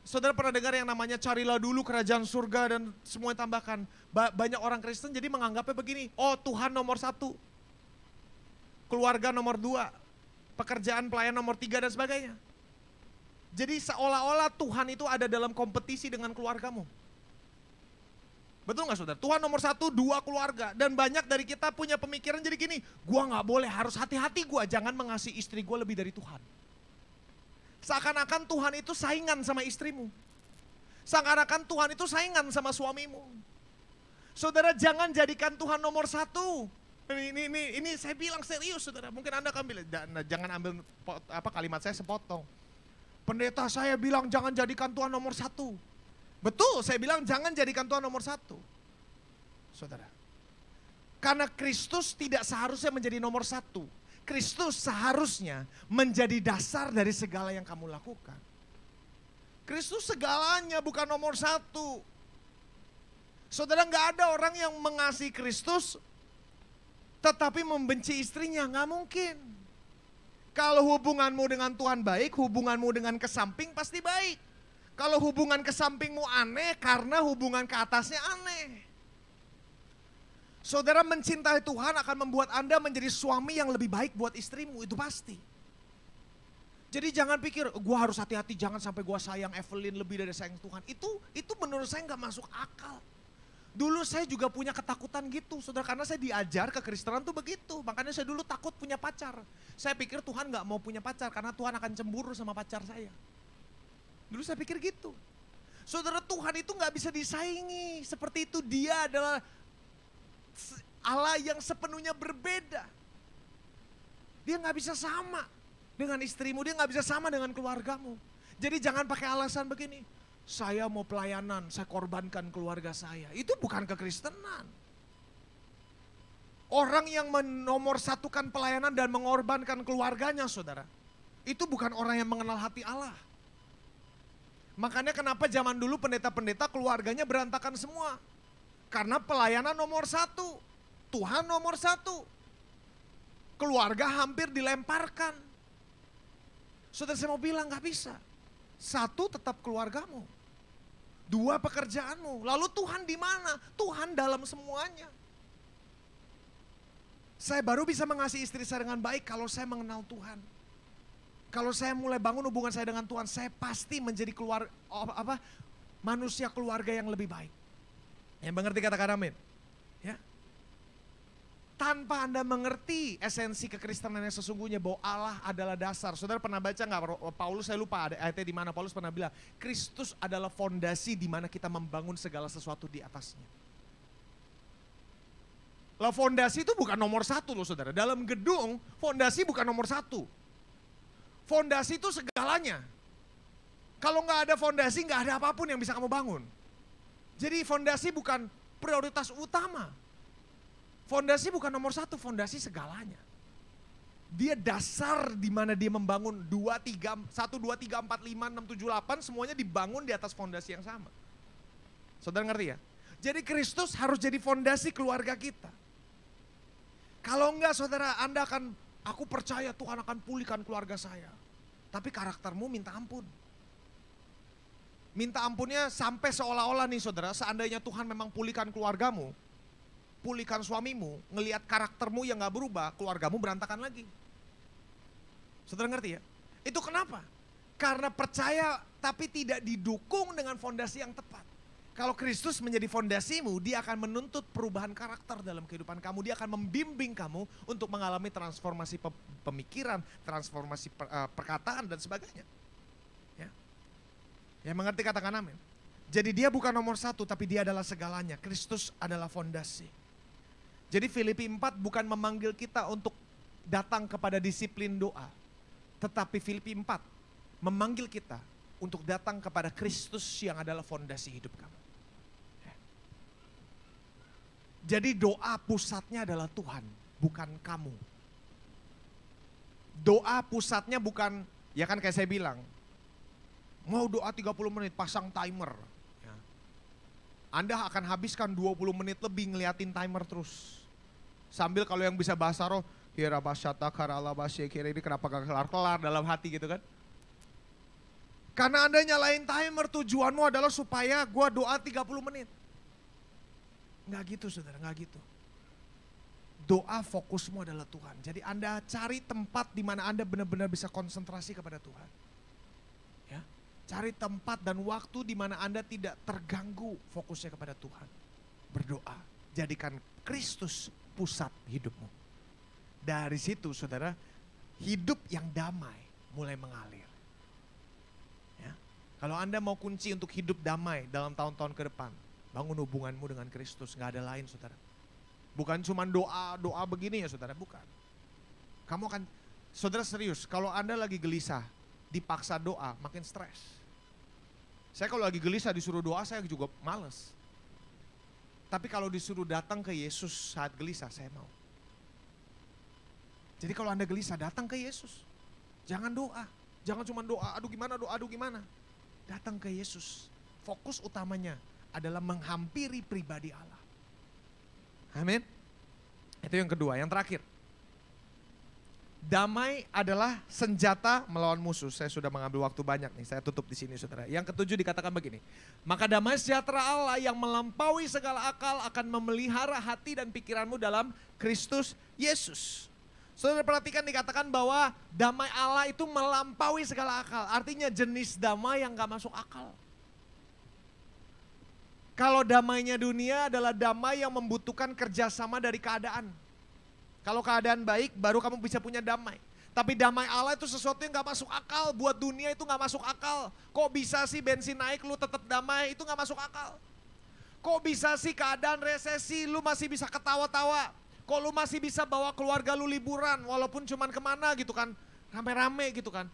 Saudara pernah dengar yang namanya carilah dulu kerajaan surga dan semua tambahkan. Banyak orang Kristen jadi menganggapnya begini. Oh, Tuhan nomor 1. Keluarga nomor 2. Pekerjaan pelayan nomor 3 dan sebagainya. Jadi seolah-olah Tuhan itu ada dalam kompetisi dengan keluargamu. Betul gak saudara? Tuhan nomor 1, 2 keluarga. Dan banyak dari kita punya pemikiran jadi gini. Gua gak boleh, harus hati-hati gua. Jangan mengasihi istri gua lebih dari Tuhan. Seakan-akan Tuhan itu saingan sama istrimu. Seakan-akan Tuhan itu saingan sama suamimu. Saudara, jangan jadikan Tuhan nomor 1. Ini saya bilang serius saudara. Mungkin Anda akan bilang, jangan ambil kalimat saya sepotong. Pendeta saya bilang jangan jadikan Tuhan nomor 1. Betul, saya bilang jangan jadikan Tuhan nomor 1. Saudara. Karena Kristus tidak seharusnya menjadi nomor 1. Kristus seharusnya menjadi dasar dari segala yang kamu lakukan. Kristus segalanya, bukan nomor 1. Saudara, gak ada orang yang mengasihi Kristus tetapi membenci istrinya, gak mungkin. Kalau hubunganmu dengan Tuhan baik, hubunganmu dengan kesamping pasti baik. Kalau hubungan kesampingmu aneh, karena hubungan ke atasnya aneh. Saudara, mencintai Tuhan akan membuat Anda menjadi suami yang lebih baik buat istrimu, itu pasti. Jadi jangan pikir, gue harus hati-hati jangan sampai gue sayang Evelyn lebih dari sayang Tuhan. Itu menurut saya nggak masuk akal. Dulu saya juga punya ketakutan gitu, saudara, karena saya diajar kekristenan tuh begitu. Makanya saya dulu takut punya pacar. Saya pikir Tuhan nggak mau punya pacar karena Tuhan akan cemburu sama pacar saya. Dulu saya pikir gitu. Saudara, Tuhan itu nggak bisa disaingi. Seperti itu, Dia adalah Allah yang sepenuhnya berbeda. Dia nggak bisa sama dengan istrimu, dia nggak bisa sama dengan keluargamu. Jadi jangan pakai alasan begini. Saya mau pelayanan, saya korbankan keluarga saya. Itu bukan kekristenan. Orang yang menomorsatukan pelayanan dan mengorbankan keluarganya, saudara, itu bukan orang yang mengenal hati Allah. Makanya kenapa zaman dulu pendeta-pendeta keluarganya berantakan semua. Karena pelayanan nomor satu, Tuhan nomor satu. Keluarga hampir dilemparkan. Saudara, saya mau bilang gak bisa. Satu, tetap keluargamu. Dua, pekerjaanmu. Lalu Tuhan di mana? Tuhan dalam semuanya. Saya baru bisa mengasihi istri saya dengan baik kalau saya mengenal Tuhan. Kalau saya mulai bangun hubungan saya dengan Tuhan, saya pasti menjadi manusia keluarga yang lebih baik. Yang mengerti katakan amin. Ya. Tanpa Anda mengerti esensi kekristenan yang sesungguhnya bahwa Allah adalah dasar. Saudara pernah baca nggak Paulus, saya lupa ada ayatnya di mana Paulus pernah bilang, Kristus adalah fondasi di mana kita membangun segala sesuatu di atasnya. Lah fondasi itu bukan nomor satu loh saudara. Dalam gedung fondasi bukan nomor satu. Fondasi itu segalanya. Kalau nggak ada fondasi nggak ada apapun yang bisa kamu bangun. Jadi fondasi bukan prioritas utama. Fondasi bukan nomor satu, fondasi segalanya. Dia dasar di mana dia membangun 1, 2, 3, 4, 5, 6, 7, 8 semuanya dibangun di atas fondasi yang sama. Saudara ngerti ya? Jadi Kristus harus jadi fondasi keluarga kita. Kalau enggak saudara, Anda akan, aku percaya Tuhan akan pulihkan keluarga saya. Tapi karaktermu minta ampun. Minta ampunnya sampai seolah-olah nih saudara, seandainya Tuhan memang pulihkan keluargamu, pulihkan suamimu, ngelihat karaktermu yang gak berubah, keluargamu berantakan lagi. Saudara ngerti ya? Itu kenapa? Karena percaya tapi tidak didukung dengan fondasi yang tepat. Kalau Kristus menjadi fondasimu, dia akan menuntut perubahan karakter dalam kehidupan kamu. Dia akan membimbing kamu untuk mengalami transformasi pemikiran, transformasi perkataan dan sebagainya. Ya. Yang mengerti katakan amin. Jadi dia bukan nomor satu, tapi dia adalah segalanya. Kristus adalah fondasi. Jadi Filipi 4 bukan memanggil kita untuk datang kepada disiplin doa. Tetapi Filipi 4 memanggil kita untuk datang kepada Kristus yang adalah fondasi hidup kamu. Jadi doa pusatnya adalah Tuhan, bukan kamu. Doa pusatnya bukan, ya kan kayak saya bilang, mau doa 30 menit pasang timer. Ya. Anda akan habiskan 20 menit lebih ngeliatin timer terus. Sambil kalau yang bisa bahasa roh, kira ini kenapa gak kelar-kelar dalam hati gitu kan. Karena Anda nyalain timer, tujuanmu adalah supaya gua doa 30 menit. Enggak gitu saudara, enggak gitu. Doa fokusmu adalah Tuhan. Jadi Anda cari tempat di mana Anda benar-benar bisa konsentrasi kepada Tuhan. Ya, cari tempat dan waktu di mana Anda tidak terganggu fokusnya kepada Tuhan. Berdoa, jadikan Kristus pusat hidupmu. Dari situ saudara, hidup yang damai mulai mengalir. Ya. Kalau Anda mau kunci untuk hidup damai dalam tahun-tahun ke depan, bangun hubunganmu dengan Kristus, gak ada lain saudara. Bukan cuma doa begini ya saudara, bukan. Kamu akan, saudara serius, kalau Anda lagi gelisah, dipaksa doa, makin stres. Saya kalau lagi gelisah disuruh doa, saya juga males. Tapi kalau disuruh datang ke Yesus saat gelisah, saya mau. Jadi kalau Anda gelisah, datang ke Yesus. Jangan doa, jangan cuma doa, aduh gimana. Datang ke Yesus, fokus utamanya adalah menghampiri pribadi Allah. Amin. Itu yang kedua. Yang terakhir, damai adalah senjata melawan musuh. Saya sudah mengambil waktu banyak nih, saya tutup di sini saudara. Yang ketujuh dikatakan begini, maka damai sejahtera Allah yang melampaui segala akal akan memelihara hati dan pikiranmu dalam Kristus Yesus. Saudara perhatikan dikatakan bahwa damai Allah itu melampaui segala akal. Artinya jenis damai yang gak masuk akal. Kalau damainya dunia adalah damai yang membutuhkan kerjasama dari keadaan. Kalau keadaan baik baru kamu bisa punya damai. Tapi damai Allah itu sesuatu yang gak masuk akal. Buat dunia itu gak masuk akal. Kok bisa sih bensin naik lu tetap damai, itu gak masuk akal. Kok bisa sih keadaan resesi lu masih bisa ketawa-tawa. Kok lu masih bisa bawa keluarga lu liburan walaupun cuman kemana gitu kan. Rame-rame gitu kan.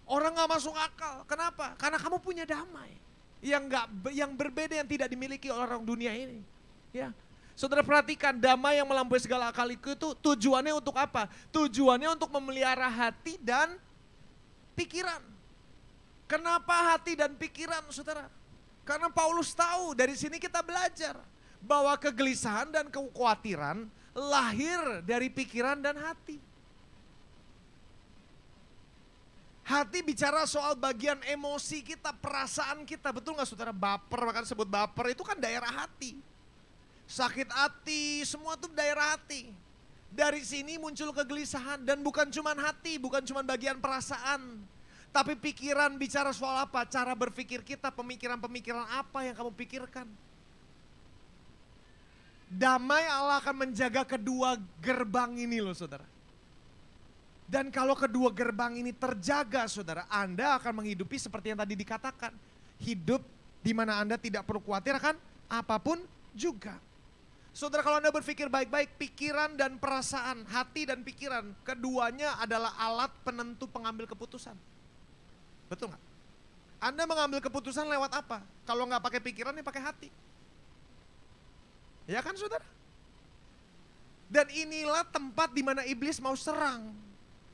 Orang gak masuk akal. Kenapa? Karena kamu punya damai. Yang berbeda yang tidak dimiliki oleh orang dunia ini. Ya. Saudara perhatikan damai yang melampaui segala akal itu tujuannya untuk apa? Tujuannya untuk memelihara hati dan pikiran. Kenapa hati dan pikiran saudara? Karena Paulus tahu dari sini kita belajar bahwa kegelisahan dan kekhawatiran lahir dari pikiran dan hati. Hati bicara soal bagian emosi kita, perasaan kita. Betul gak saudara? Baper, bahkan sebut baper itu kan daerah hati. Sakit hati, semua itu daerah hati. Dari sini muncul kegelisahan dan bukan cuma hati, bukan cuma bagian perasaan. Tapi pikiran bicara soal apa? Cara berpikir kita, pemikiran-pemikiran apa yang kamu pikirkan. Damai Allah akan menjaga kedua gerbang ini loh saudara. Dan kalau kedua gerbang ini terjaga saudara, Anda akan menghidupi seperti yang tadi dikatakan. Hidup di mana Anda tidak perlu khawatir akan apapun juga. Saudara kalau Anda berpikir baik-baik, pikiran dan perasaan, hati dan pikiran, keduanya adalah alat penentu pengambil keputusan. Betul nggak? Anda mengambil keputusan lewat apa? Kalau nggak pakai pikiran, ya pakai hati. Ya kan saudara? Dan inilah tempat di mana iblis mau serang.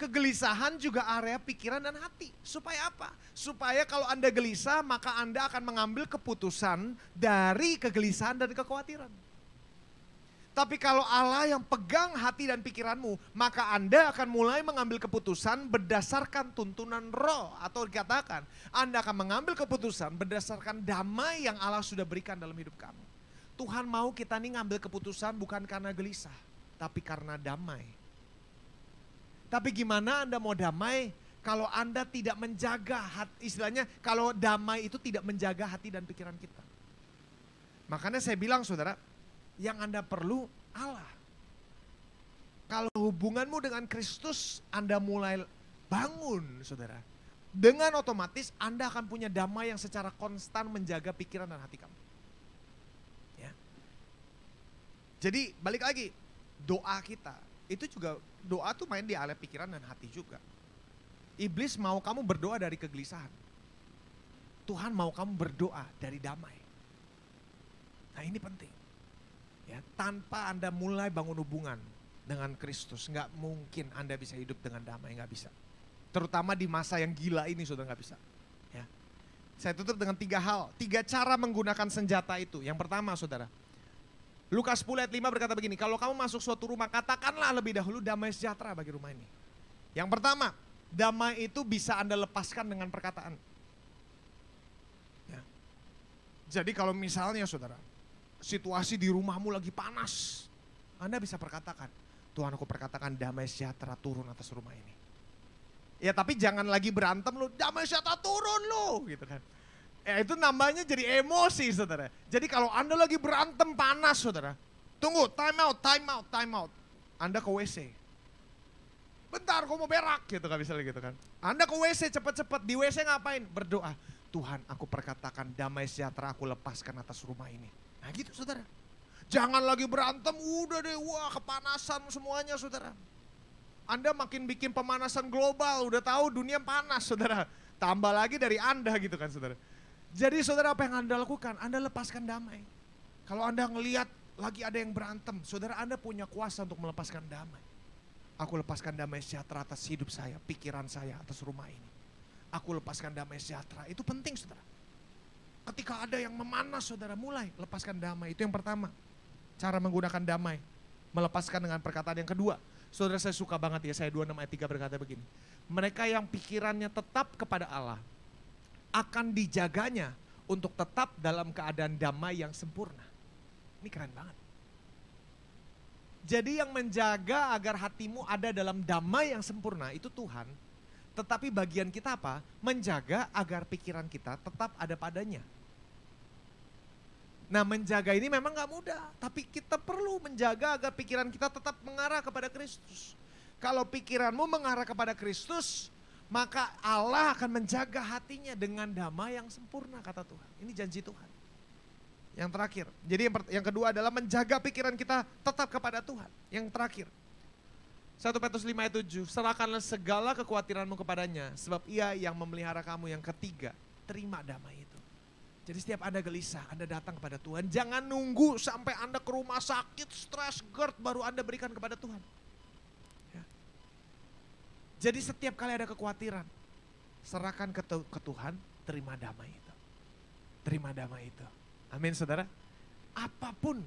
Kegelisahan juga area pikiran dan hati. Supaya apa? Supaya kalau Anda gelisah, maka Anda akan mengambil keputusan dari kegelisahan dan kekhawatiran. Tapi kalau Allah yang pegang hati dan pikiranmu, maka Anda akan mulai mengambil keputusan berdasarkan tuntunan roh. Atau dikatakan, Anda akan mengambil keputusan berdasarkan damai yang Allah sudah berikan dalam hidup kamu. Tuhan mau kita nih ngambil keputusan bukan karena gelisah, tapi karena damai. Tapi gimana Anda mau damai kalau Anda tidak menjaga hati, istilahnya kalau damai itu tidak menjaga hati dan pikiran kita. Makanya saya bilang saudara, yang Anda perlu Allah. Kalau hubunganmu dengan Kristus Anda mulai bangun saudara, dengan otomatis Anda akan punya damai yang secara konstan menjaga pikiran dan hati kamu. Ya. Jadi balik lagi, doa kita, itu juga doa tuh main di area pikiran dan hati juga. Iblis mau kamu berdoa dari kegelisahan. Tuhan mau kamu berdoa dari damai. Nah ini penting. Ya, tanpa Anda mulai bangun hubungan dengan Kristus, nggak mungkin Anda bisa hidup dengan damai, nggak bisa. Terutama di masa yang gila ini sudah nggak bisa. Ya. Saya tutup dengan 3 hal, 3 cara menggunakan senjata itu. Yang pertama saudara, Lukas 10 ayat 5 berkata begini, kalau kamu masuk suatu rumah katakanlah lebih dahulu damai sejahtera bagi rumah ini. Yang pertama, damai itu bisa Anda lepaskan dengan perkataan. Ya. Jadi kalau misalnya saudara, situasi di rumahmu lagi panas, Anda bisa perkatakan, Tuhan aku perkatakan damai sejahtera turun atas rumah ini. Ya tapi jangan lagi berantem lu, damai sejahtera turun lu gitu kan. Ya itu namanya jadi emosi saudara. Jadi kalau Anda lagi berantem panas saudara, tunggu, time out. Anda ke WC. Bentar aku mau berak gitu kan misalnya gitu kan. Anda ke WC cepet-cepet, di WC ngapain? Berdoa, Tuhan aku perkatakan damai sejahtera aku lepaskan atas rumah ini. Nah gitu saudara. Jangan lagi berantem, udah deh, wah kepanasan semuanya saudara. Anda makin bikin pemanasan global, udah tahu dunia panas saudara. Tambah lagi dari Anda gitu kan saudara. Jadi saudara apa yang Anda lakukan? Anda lepaskan damai. Kalau Anda ngelihat lagi ada yang berantem, saudara Anda punya kuasa untuk melepaskan damai. Aku lepaskan damai sejahtera atas hidup saya, pikiran saya, atas rumah ini. Aku lepaskan damai sejahtera, itu penting saudara. Ketika ada yang memanas saudara, mulai lepaskan damai. Itu yang pertama, cara menggunakan damai. Melepaskan dengan perkataan yang kedua. Saudara saya suka banget ya, saya 26 ayat 3 berkata begini. Mereka yang pikirannya tetap kepada Allah, akan dijaganya untuk tetap dalam keadaan damai yang sempurna. Ini keren banget. Jadi yang menjaga agar hatimu ada dalam damai yang sempurna itu Tuhan. Tetapi bagian kita apa? Menjaga agar pikiran kita tetap ada padanya. Nah menjaga ini memang gak mudah. Tapi kita perlu menjaga agar pikiran kita tetap mengarah kepada Kristus. Kalau pikiranmu mengarah kepada Kristus, maka Allah akan menjaga hatinya dengan damai yang sempurna kata Tuhan. Ini janji Tuhan. Yang terakhir, jadi yang kedua adalah menjaga pikiran kita tetap kepada Tuhan. Yang terakhir, 1 Petrus 5 ayat 7, serahkanlah segala kekhawatiranmu kepadanya, sebab ia yang memelihara kamu. Yang ketiga, terima damai itu. Jadi setiap Anda gelisah, Anda datang kepada Tuhan. Jangan nunggu sampai Anda ke rumah sakit, stres, GERD, baru Anda berikan kepada Tuhan. Ya. Jadi setiap kali ada kekhawatiran, serahkan ke Tuhan, terima damai itu. Terima damai itu. Amin saudara. Apapun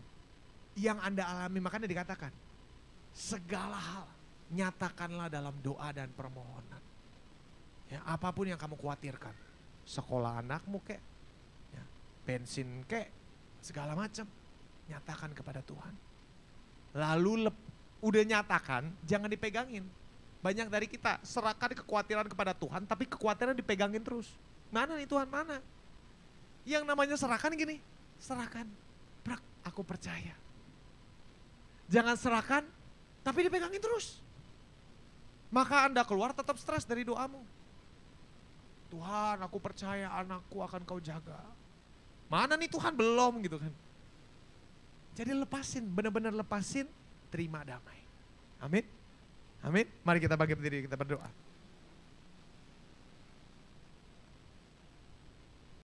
yang Anda alami, makanya dikatakan segala hal nyatakanlah dalam doa dan permohonan. Ya, apapun yang kamu khawatirkan, sekolah anakmu kek, ya, bensin kek, segala macam, nyatakan kepada Tuhan. Lalu udah nyatakan, jangan dipegangin. Banyak dari kita serahkan kekhawatiran kepada Tuhan, tapi kekhawatiran dipegangin terus. Mana nih Tuhan, mana? Yang namanya serahkan gini, serahkan, brak, aku percaya. Jangan serahkan, tapi dipegangin terus. Maka Anda keluar tetap stres dari doamu. Tuhan, aku percaya anakku akan kau jaga. Mana nih Tuhan, belum gitu kan. Jadi lepasin, benar-benar lepasin, terima damai. Amin. Amin. Mari kita bangkit berdiri, kita berdoa.